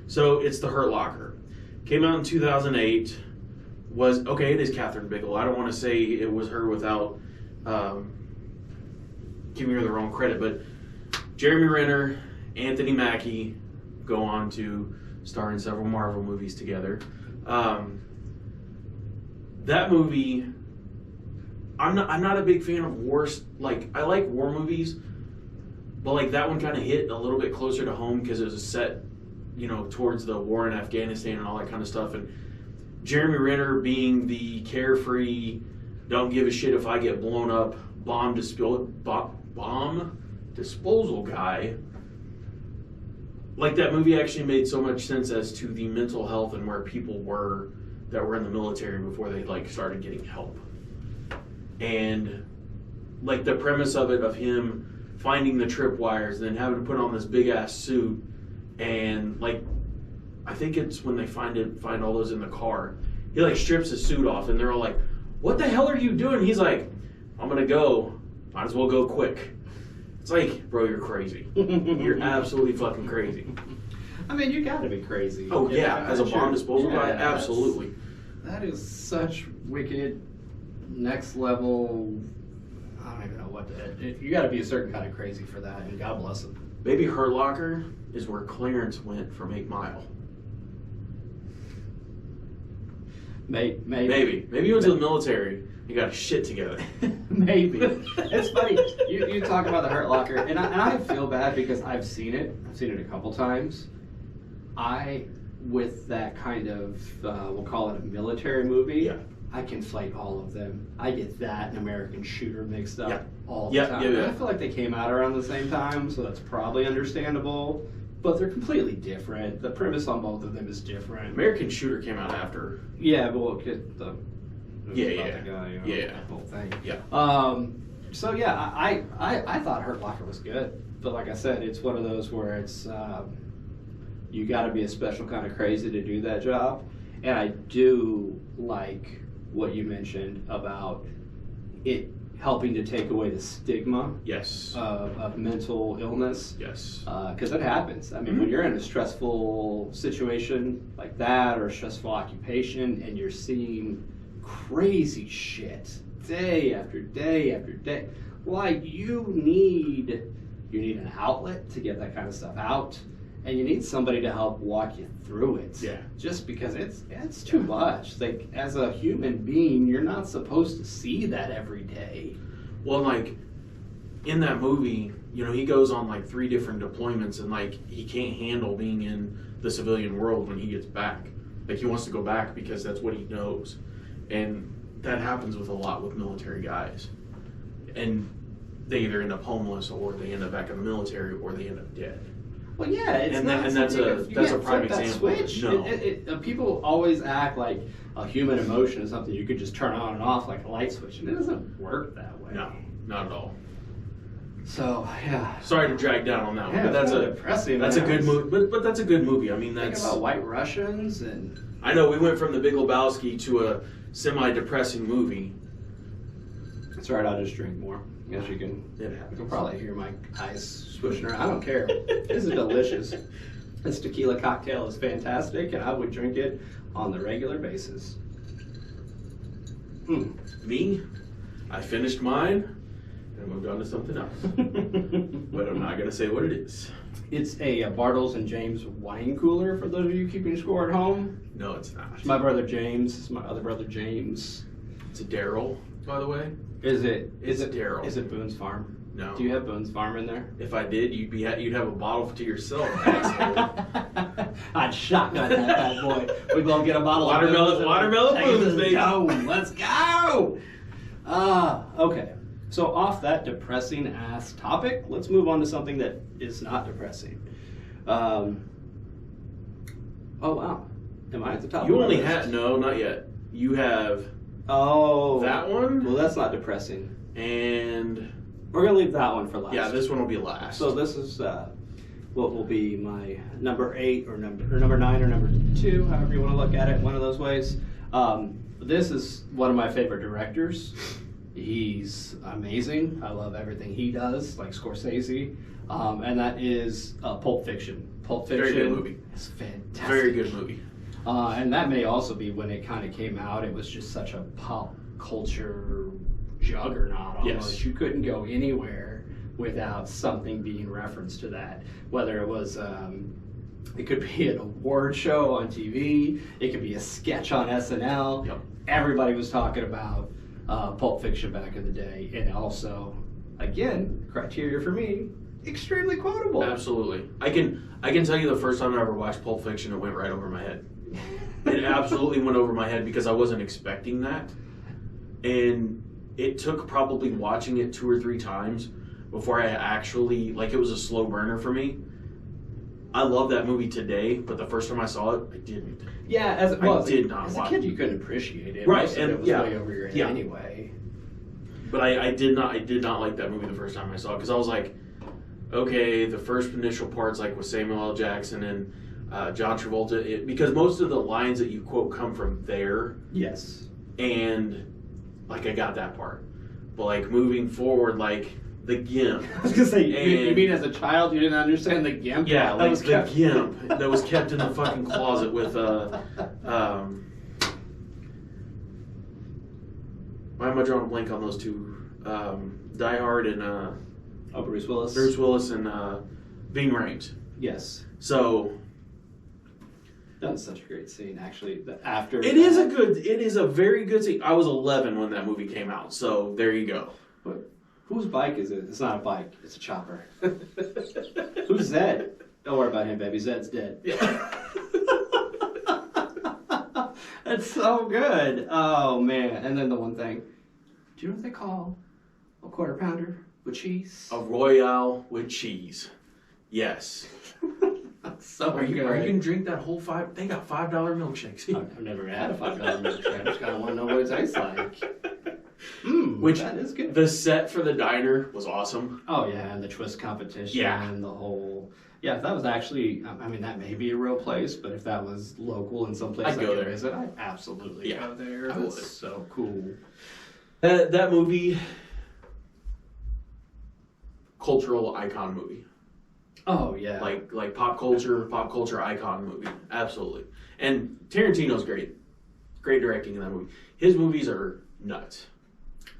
So it's The Hurt Locker. Came out in 2008. It is Catherine Bigelow. I don't want to say it was her without giving her the wrong credit, but Jeremy Renner, Anthony Mackie go on to star in several Marvel movies together. That movie, I'm not a big fan of war. Like, I like war movies, but like that one kind of hit a little bit closer to home because it was set, towards the war in Afghanistan and all that kind of stuff. And Jeremy Renner being the carefree, don't give a shit if I get blown up, bomb disposal guy. Like, that movie actually made so much sense as to the mental health and where people were that were in the military before they started getting help. And like the premise of it, of him finding the tripwires, then having to put on this big ass suit, and like I think it's when they find all those in the car, he strips his suit off, and they're all like, "What the hell are you doing?" He's like, "I'm gonna go. Might as well go quick." It's like, bro, you're crazy. You're absolutely fucking crazy. I mean, you gotta be crazy. Oh yeah, as a bomb disposal guy, Yeah, absolutely. That is such wicked, next level. I don't even know what you gotta be a certain kind of crazy for that, and God bless him. Maybe Hurt Locker is where Clarence went from 8 Mile. Maybe. Maybe he went to the military and got his shit together. Maybe. It's funny. You talk about the Hurt Locker, and I feel bad because I've seen it. I've seen it a couple times. With that kind of, we'll call it a military movie, Yeah. I conflate all of them. I get that and American Shooter mixed up Yeah. all the Yeah, time. yeah, yeah. And I feel like they came out around the same time, so that's probably understandable. But they're completely different. The premise on both of them is different. American Shooter came out after. Yeah, well, get the Yeah, about yeah. the guy, you know, Yeah. that whole thing. Yeah. So yeah, I thought Hurt Locker was good, but like I said, it's one of those where it's you got to be a special kind of crazy to do that job, and I do like what you mentioned about it helping to take away the stigma Yes. of mental illness. Yes. Because it happens. I mean, when you're in a stressful situation like that or a stressful occupation and you're seeing crazy shit day after day after day, like you need an outlet to get that kind of stuff out, and you need somebody to help walk you through it. Yeah. Just because it's too much. Like as a human being, you're not supposed to see that every day. Well, like in that movie, you know, he goes on like 3 different deployments, and like he can't handle being in the civilian world when he gets back. Like he wants to go back because that's what he knows, and that happens with a lot with military guys, and they either end up homeless or they end up back in the military or they end up dead. Well, yeah, it's And not that- and that's something- a- you that's a can't prime flip that example of it. Switch. No. People always act like a human emotion is something you could just turn on and off like a light switch, and it doesn't work that way. No, not at all. So yeah, Sorry to drag down on that one, yeah, but that's it's a depressing. that's a man. good movie. But that's a good movie. I mean, Think that's about White Russians and I know we went from The Big Lebowski to a semi-depressing movie. it's alright. I'll just drink more. Guess you can. It You happens. can probably hear my eyes swishing around. I don't care. This is delicious. This tequila cocktail is fantastic, and I would drink it on the regular basis. Me, I finished mine and moved on to something else. But I'm not gonna say what it is. It's a Bartles and James wine cooler for those of you keeping score at home. No, it's not. It's my brother James. It's my other brother James. It's a Daryl, by the way. Is it? It's a Daryl. Is it Boone's Farm? No. Do you have Boone's Farm in there? If I did, you'd have a bottle to yourself, asshole. I'd shotgun that bad boy. We'd go get a bottle of Watermelon Take it to Boone's, the baby. dome. Let's go. Okay. So off that depressing ass topic, let's move on to something that is not depressing. Oh wow. Am I at the top? You of my only list? had no, not yet. You have Oh. that one, Well, that's not depressing. and We're gonna leave that one for last. yeah, this one will be last. So this is what will be my number 8 or number 9 or number 2, however you want to look at it, one of those ways. This is one of my favorite directors. He's amazing. I love everything he does, like Scorsese, and that is Pulp Fiction. Pulp Fiction. Very good movie. It's fantastic. Very good movie. And that may also be when it kind of came out. It was just such a pop culture juggernaut almost. Yes. You couldn't go anywhere without something being referenced to that. Whether it was, it could be an award show on TV, it could be a sketch on SNL. Yep. Everybody was talking about Pulp Fiction back in the day. And also, again, criteria for me, extremely quotable. Absolutely. I can tell you the first time I ever watched Pulp Fiction, it went right over my head. It absolutely went over my head because I wasn't expecting that. And it took probably watching it 2 or 3 times before I actually, like, it was a slow burner for me. I love that movie today, but the first time I saw it, I didn't. Yeah, as a watch kid, it. you couldn't appreciate it. Right, Most of and it was yeah, way over your head yeah. anyway. But I did not like that movie the first time I saw it because I was like, okay, the first initial parts like with Samuel L. Jackson and John Travolta, because most of the lines that you quote come from there, Yes. and like I got that part, but like moving forward, like the GIMP. I was gonna say, you And- mean as a child you didn't understand the GIMP? Yeah, That like was the kept- GIMP that was kept in the fucking closet with why am I drawing a blank on those two? Die Hard and Oh, Bruce Willis. Bruce Willis and Ving Rhames. Yes. So That was such a great scene, actually. After it is a very good scene. I was 11 when that movie came out, so there you go. What? Whose bike is it? It's not a bike. It's a chopper. Who's Zed? Don't worry about him, baby. Zed's dead. Yeah. It's so good. Oh man! And then the one thing, do you know what they call a quarter pounder with cheese? A Royale with cheese. Yes. So Are you good. gonna drink that whole $5? They got $5 milkshakes. I've never had a $5 milkshake. I just kind of want to know what it tastes like. Which that is good. The set for the diner was awesome. Oh yeah, and the twist competition. Yeah. And the whole. Yeah, if that was actually, I mean, that may be a real place, but if that was local in some place I'd I go could there. visit, I'd absolutely Yeah, go there. I would. That's so cool. That movie, cultural icon movie. Oh yeah. Like pop culture icon movie. Absolutely. And Tarantino's great. Great directing in that movie. His movies are nuts.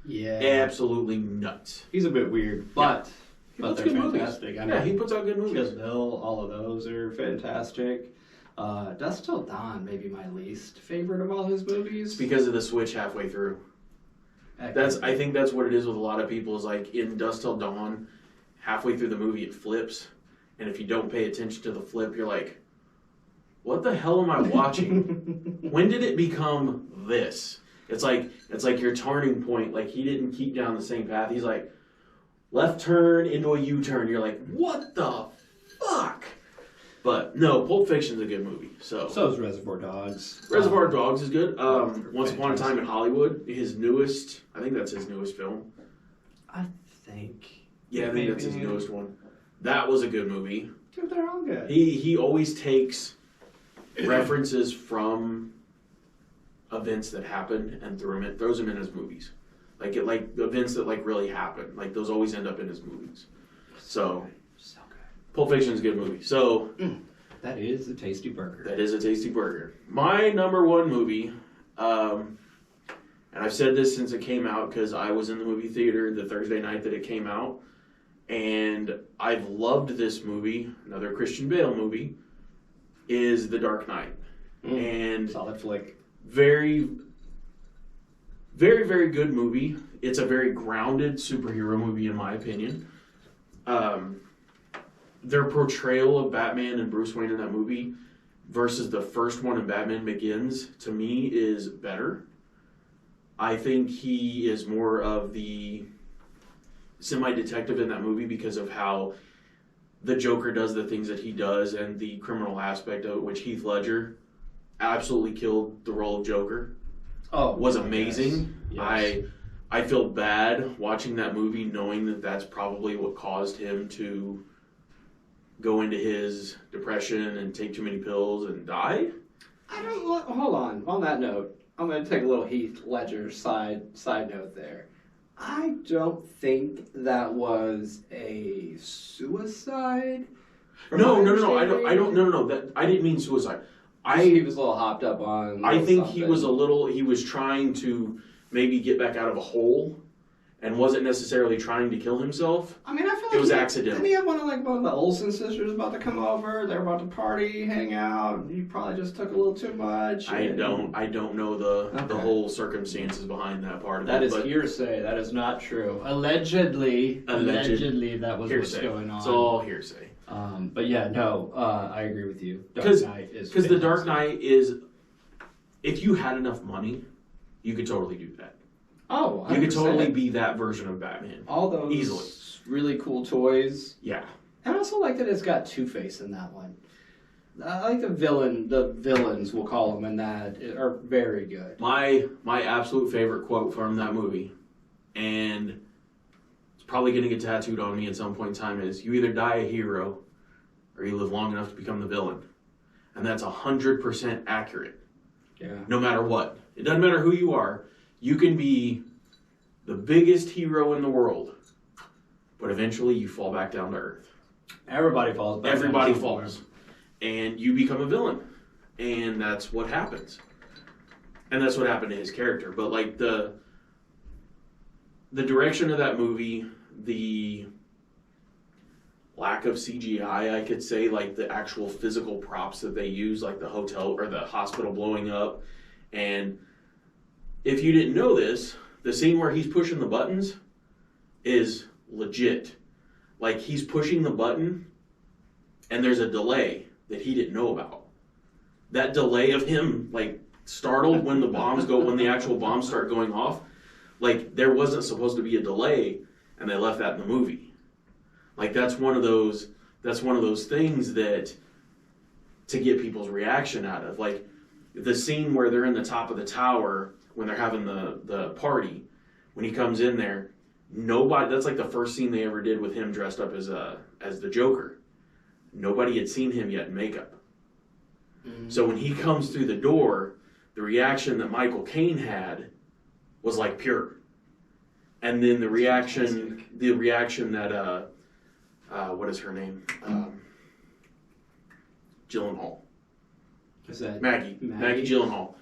Yeah. Absolutely nuts. He's a bit weird, but He but puts they're good movies. fantastic. I Yeah, mean, he puts out good Kill movies. Bill, all of those are fantastic. Dust Till Dawn may be my least favorite of all his movies. It's because of the switch halfway through. I think that's what it is with a lot of people, is like in Dust Till Dawn, halfway through the movie it flips, and if you don't pay attention to the flip, you're like, what the hell am I watching? When did it become this? It's like your turning point. Like, he didn't keep down the same path. He's like, left turn into a U-turn. You're like, what the fuck? But no, Pulp Fiction's a good movie. So is Reservoir Dogs. Reservoir Dogs is good. they're Once Upon a Time in Hollywood, his newest, I think that's his newest film. I think. Yeah, I think that's his Maybe. newest one. That was a good movie. Dude, they're all good. He always takes references from events that happened and throws them in his movies. Like events that like really happened. Like those always end up in his movies. So So good. Pulp Fiction's a good movie. So That is a tasty burger. that is a tasty burger. My number one movie, and I've said this since it came out because I was in the movie theater the Thursday night that it came out, and I've loved this movie, another Christian Bale movie, is The Dark Knight. And Solid flick. very, very, very good movie. It's a very grounded superhero movie, in my opinion. Their portrayal of Batman and Bruce Wayne in that movie versus the first one in Batman Begins, to me, is better. I think he is more of the semi-detective in that movie because of how the Joker does the things that he does and the criminal aspect of it, which Heath Ledger absolutely killed the role of Joker. Was amazing. Yes. I feel bad watching that movie knowing that that's probably what caused him to go into his depression and take too many pills and die. I don't. Hold on that note, I'm going to take a little Heath Ledger side note there. I don't think that was a suicide. No. I don't. That I didn't mean suicide. He was a little hopped up on. I think something. he was trying to maybe get back out of a hole and wasn't necessarily trying to kill himself. I mean, I feel like It was accidental. Didn't he have one of the Olsen sisters about to come over? They're about to party, hang out. You probably just took a little too much. I don't know the Okay. whole circumstances behind that part of That it. is but hearsay. That is not true. Allegedly, that was hearsay. what's going on. It's all hearsay. But yeah, no, I agree with you. Because is The Dark fantastic. Knight is, if you had enough money, you could totally do that. Oh, 100%. You could totally be that version of Batman. all those easily. really cool toys. Yeah. And I also like that it's got Two-Face in that one. I like the villains, we'll call them, in that are very good. My absolute favorite quote from that movie, and it's probably going to get tattooed on me at some point in time, is, you either die a hero or you live long enough to become the villain. And that's 100% accurate. Yeah. No matter what. It doesn't matter who you are. You can be the biggest hero in the world, but eventually you fall back down to earth. Everybody falls back. Everybody down somewhere. falls. And you become a villain. And that's what happens. And that's what happened to his character. But like the direction of that movie, the lack of CGI, I could say, like the actual physical props that they use, like the hotel or the hospital blowing up. And if you didn't know this, the scene where he's pushing the buttons is legit. Like, he's pushing the button and there's a delay that he didn't know about. That delay of him, like, startled when the actual bombs start going off. Like, there wasn't supposed to be a delay, and they left that in the movie. Like, that's one of those things that, to get people's reaction out of. Like, the scene where they're in the top of the tower, when they're having the party, when he comes in there, that's like the first scene they ever did with him dressed up as the Joker. Nobody had seen him yet in makeup. Mm-hmm. So when he comes through the door, the reaction that Michael Caine had was like pure. And then the reaction that what is her name? Gyllenhaal. Is that Maggie Gyllenhaal.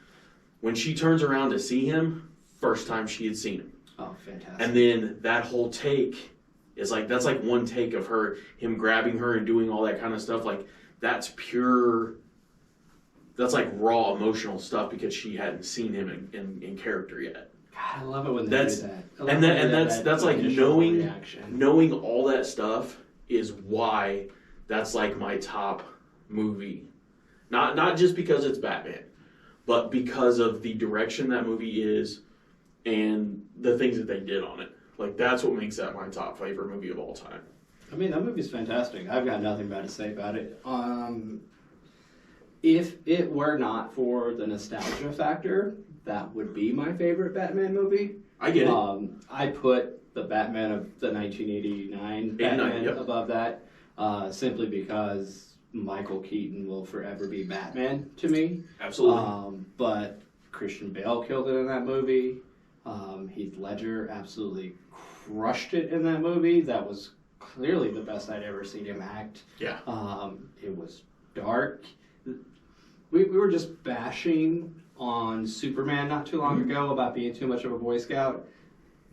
When she turns around to see him, first time she had seen him. Oh, fantastic. And then that whole take is like, that's like one take of him grabbing her and doing all that kind of stuff. Like, that's pure, that's like raw emotional stuff because she hadn't seen him in character yet. God, I love it when they do that. That's like knowing all that stuff is why that's like my top movie. Not just because it's Batman, but because of the direction that movie is and the things that they did on it. Like, that's what makes that my top favorite movie of all time. I mean, that movie's fantastic. I've got nothing bad to say about it. If it were not for the nostalgia factor, that would be my favorite Batman movie. I get it. I put the Batman of the 1989 Batman above that, simply because Michael Keaton will forever be Batman to me. Absolutely. But Christian Bale killed it in that movie. Heath Ledger absolutely crushed it in that movie. That was clearly the best I'd ever seen him act. Yeah. It was dark. We were just bashing on Superman not too long ago about being too much of a Boy Scout.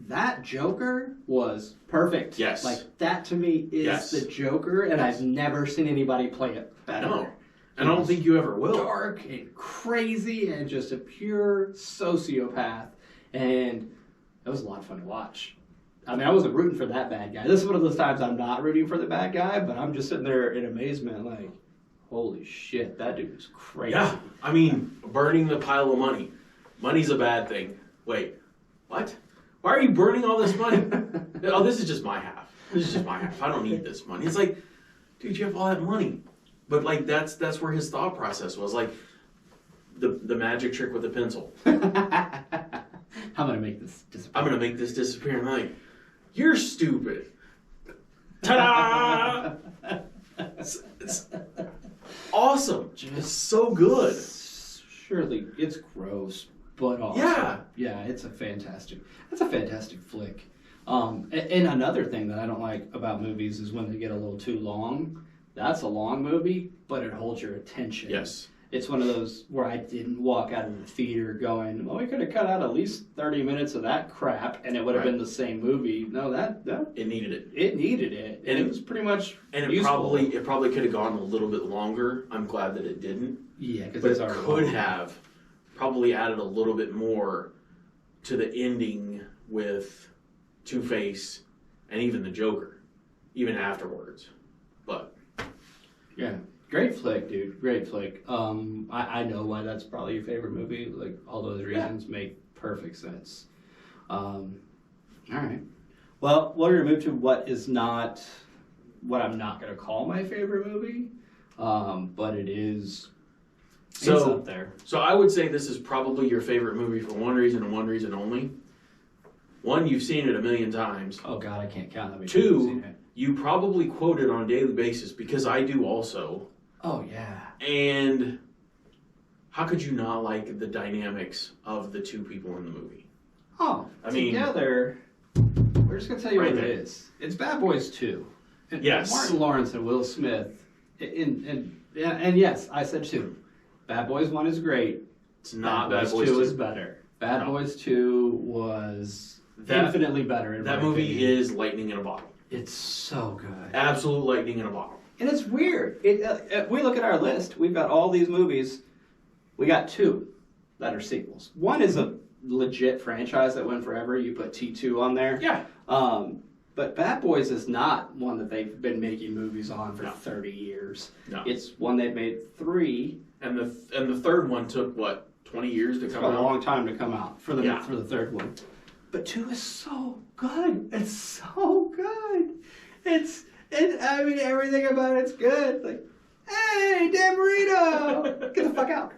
That Joker was perfect. Yes. Like, that to me is the Joker, and I've never seen anybody play it better. No. And I don't think you ever will. Dark and crazy and just a pure sociopath. And it was a lot of fun to watch. I mean, I wasn't rooting for that bad guy. This is one of those times I'm not rooting for the bad guy, but I'm just sitting there in amazement like, holy shit, that dude is crazy. Yeah, I mean, burning the pile of money. Money's a bad thing. Wait, what? Why are you burning all this money? Oh, this is just my half. This is just my half. I don't need this money. It's like, dude, you have all that money. But like, that's where his thought process was. Like, the magic trick with the pencil. I'm going to make this disappear. I'm going to make this disappear. And I'm like, you're stupid. Ta-da! It's awesome. It's so good. Surely it's gross, but awesome. Yeah, it's a fantastic flick. And another thing that I don't like about movies is when they get a little too long. That's a long movie, but it holds your attention. Yes. It's one of those where I didn't walk out of the theater going, well, we could have cut out at least 30 minutes of that crap and it would have been the same movie. No, that it needed it. It needed it. And it was pretty much and useful. it probably could have gone a little bit longer. I'm glad that it didn't. Yeah, because it could have probably added a little bit more to the ending with Two-Face and even the Joker, even afterwards. But yeah. Great flick, dude. Great flick. I know why that's probably your favorite movie. Like, all those reasons make perfect sense. All right. Well, we're going to move to what I'm not going to call my favorite movie, but it's up there. So I would say this is probably your favorite movie for one reason and one reason only. One, you've seen it a million times. Oh, God, I can't count how many times I've seen it. You probably quote it on a daily basis because I do also. Oh, yeah. And how could you not like the dynamics of the two people in the movie? Oh, together, we're just going to tell you what it is. It's Bad Boys 2. And yes. Martin Lawrence and Will Smith. And yes, I said 2. Bad Boys 1 is great. It's not Bad Boys 2 is better. Bad Boys 2 was infinitely better. That movie is lightning in a bottle. It's so good. Absolute lightning in a bottle. And it's weird. We look at our list. We've got all these movies. We got 2 that are sequels. One is a legit franchise that went forever. You put T2 on there. Yeah. But Bad Boys is not one that they've been making movies on for 30 years. No. It's one they've made 3. And the third one took, what, 20 years to It's come got a out. long time to come out for the Yeah. for the third one. But 2 is so good. It's so good. I mean, everything about it's good. Like, hey, Dan Marino, get the fuck out.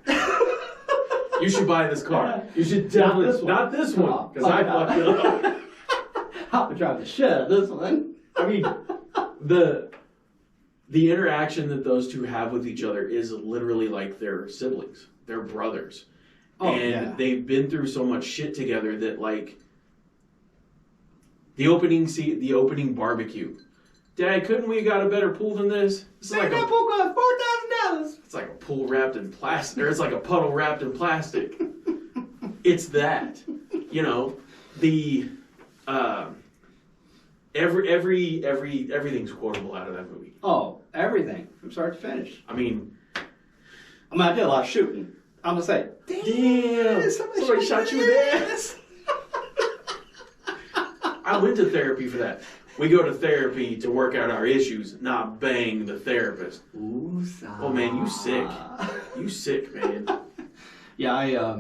You should buy this car. You should definitely not this one because I fucked it up. I'll drive the shit out of this one. I mean, the interaction that those two have with each other is literally like they're siblings. They're brothers. Oh, and yeah. they've been through so much shit together that like the opening barbecue. Dad, couldn't we have got a better pool than this? It's like that pool cost $4,000. it's like a pool wrapped in plastic, or it's like a puddle wrapped in plastic. It's that, you know, the everything's quotable out of that movie. Oh, everything from start to finish. I mean, I did a lot of shooting. I'm gonna say, damn, somebody shot you in the ass. I went to therapy for that. We go to therapy to work out our issues, not bang the therapist. Oh man, you sick. You sick, man. Yeah,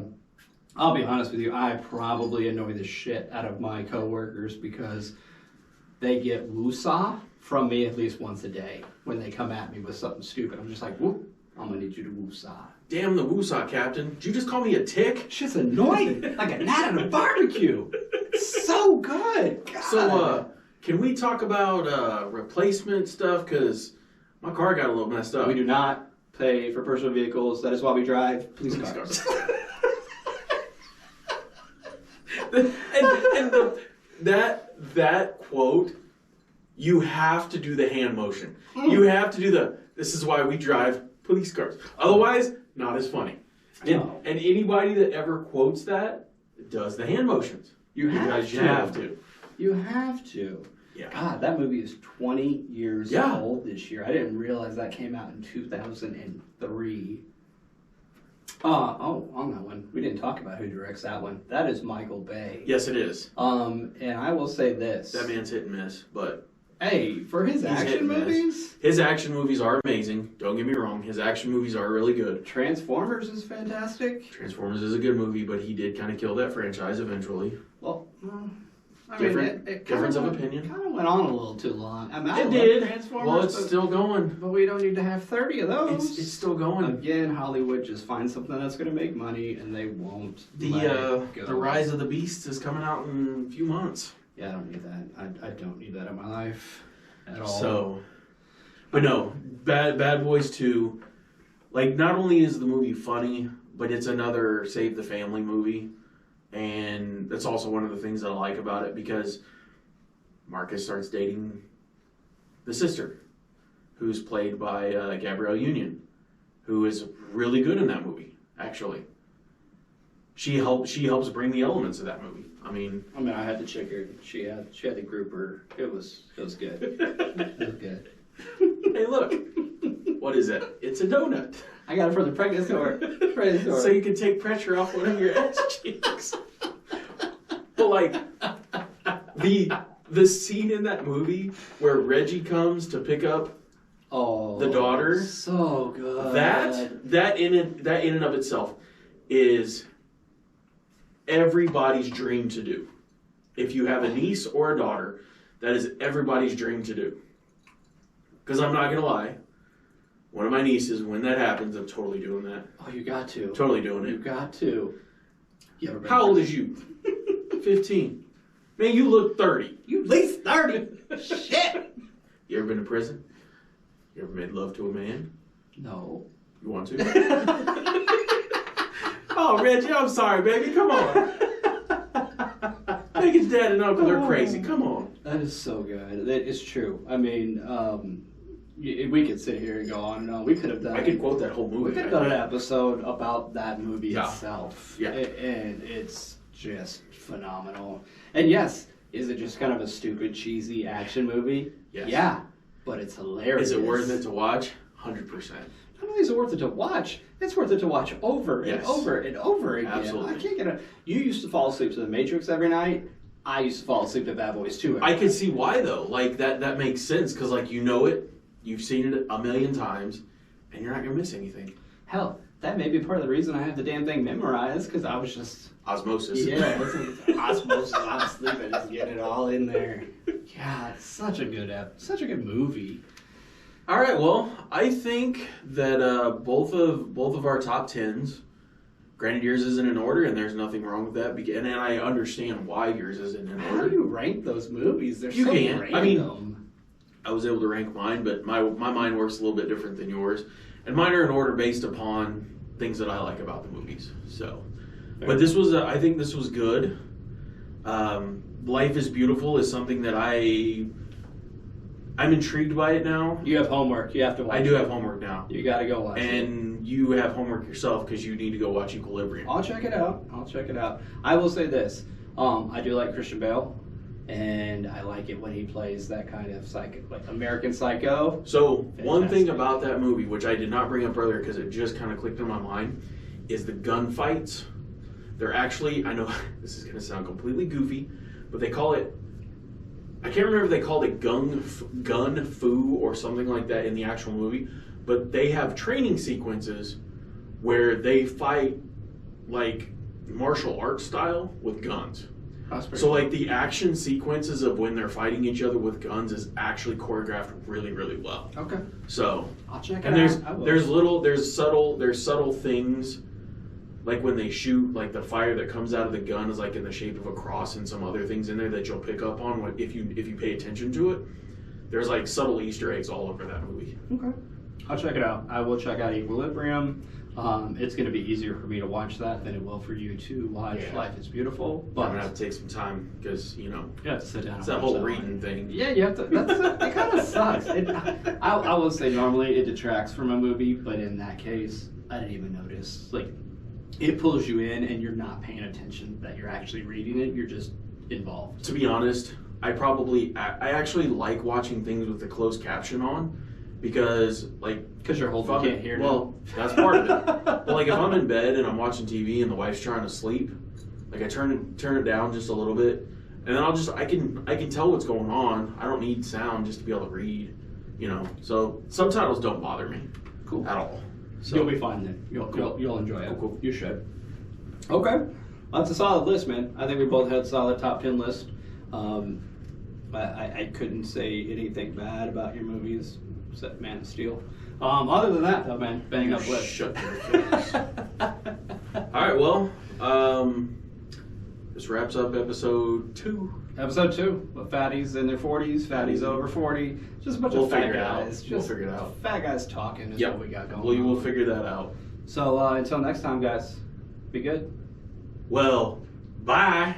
I'll be honest with you. I probably annoy the shit out of my coworkers because they get woosah from me at least once a day when they come at me with something stupid. I'm just like, whoop, I'm gonna need you to woosah. Damn the woosah, Captain. Did you just call me a tick? Shit's annoying, like a gnat at a barbecue. It's so good. God. So, can we talk about replacement stuff? Because my car got a little messed up. We do not pay for personal vehicles. That is why we drive police cars. that quote, you have to do the hand motion. You have to do this is why we drive police cars. Otherwise, not as funny. And anybody that ever quotes that does the hand motions. You have to. You have to. Yeah. God, that movie is 20 years old this year. I didn't realize that came out in 2003. On that one, we didn't talk about who directs that one. That is Michael Bay. Yes, it is. And I will say this. That man's hit and miss, but hey, for his action movies, his action movies are amazing. Don't get me wrong, his action movies are really good. Transformers is fantastic. Transformers is a good movie, but he did kind of kill that franchise eventually. Well, Difference of opinion. Kind of went on a little too long. I mean, It did. Transformers, Well, it's still going. But we don't need to have 30 of those. It's still going. Again, Hollywood just finds something that's going to make money, and they won't. The Rise of the Beast is coming out in a few months. Yeah, I don't need that. I don't need that in my life at all. So, but no, Bad Boys 2. Like, not only is the movie funny, but it's another Save the Family movie. And that's also one of the things that I like about it, because Marcus starts dating the sister, who's played by Gabrielle Union, who is really good in that movie, actually. She helps bring the elements of that movie. I mean, I had to check her. She had the grouper. It was good. It was good. Hey, look. What is it? It's a donut. I got it from the pregnant store. So you can take pressure off one of your ass cheeks. But like the scene in that movie where Reggie comes to pick up the daughter, so good. That in and of itself is everybody's dream to do. If you have a niece or a daughter, that is everybody's dream to do. Because I'm not gonna lie, one of my nieces, when that happens, I'm totally doing that. Oh, you got to. Totally doing it. You got to. How old is you? 15. Man, you look 30. You at least 30. Shit. You ever been to prison? You ever made love to a man? No. You want to? Oh, Reggie, I'm sorry, baby. Come on. Megan's dad and uncle are crazy. Come on. That is so good. It's true. I mean, we could sit here and go on and on. We could have done. I could quote that whole movie. We could have done an episode about that movie itself. Yeah. And it's just phenomenal. And yes, is it just kind of a stupid, cheesy action movie? Yes. Yeah, but it's hilarious. Is it worth it to watch? 100%. Not only is it worth it to watch, it's worth it to watch over and over and over again. Absolutely. I can't get it. You used to fall asleep to The Matrix every night. I used to fall asleep to Bad Boys 2 every I night. can see why, though. Like, that makes sense, because, like, you know it, you've seen it a million times, and you're not going to miss anything. Hell, that may be part of the reason I have the damn thing memorized, because I was just... Osmosis. Yeah, it's osmosis. I'm sleeping, just getting it all in there. Yeah, it's such a good movie. All right, well, I think that both of our top tens, granted yours isn't in order, and there's nothing wrong with that, and I understand why yours isn't in order. How do you rank those movies? They're You so can't. random. I mean, I was able to rank mine, but my mind works a little bit different than yours, and mine are in order based upon things that I like about the movies. So, but this was, I think this was good. Life is Beautiful is something that I'm intrigued by it now. You have homework. You have to watch I do have homework now. You got to go watch it. And you have homework yourself because you need to go watch Equilibrium. I'll check it out. I will say this. I do like Christian Bale, and I like it when he plays that kind of like American Psycho. So one thing Fantastic. about that movie, which I did not bring up earlier because it just kind of clicked in my mind, is the gunfights. They're actually, I know this is going to sound completely goofy, but they call it, I can't remember if they called it gun fu or something like that in the actual movie, but they have training sequences where they fight like martial arts style with guns. So like the action sequences of when they're fighting each other with guns is actually choreographed really, really well. Okay. So I'll check it and out. there's subtle things, like when they shoot, like the fire that comes out of the gun is like in the shape of a cross, and some other things in there that you'll pick up on if you pay attention to it. There's like subtle Easter eggs all over that movie. Okay. I'll check it out. I will check out Equilibrium. It's going to be easier for me to watch that than it will for you to watch Life is Beautiful. But I'm gonna have to take some time because you you have to sit down. it's and that watch whole one. reading thing. Yeah, you have to. It kind of sucks. I will say normally it detracts from a movie, but in that case, I didn't even notice. Like, it pulls you in, and you're not paying attention that you're actually reading it. You're just involved. To be honest, I actually like watching things with the closed caption on because Because you're holding, you can't hear. Well, that's part of it. But like if I'm in bed and I'm watching TV and the wife's trying to sleep, like I turn it down just a little bit, and then I can tell what's going on. I don't need sound just to be able to read, So subtitles don't bother me, Cool. at all. So You'll be fine then. You'll enjoy it. Cool. You should. Okay. That's a solid list, man. I think we both had solid top 10 lists. I couldn't say anything bad about your movies except Man of Steel. Other than that, though, man, bang up list. Shut your face. All right, well, this wraps up episode 2. Episode 2 of fatties in their 40s, fatties over 40. Just a bunch of fat guys. We'll figure it out. Fat guys talking is Yep. what we got going We on. will figure that out. So until next time, guys, be good. Well, bye.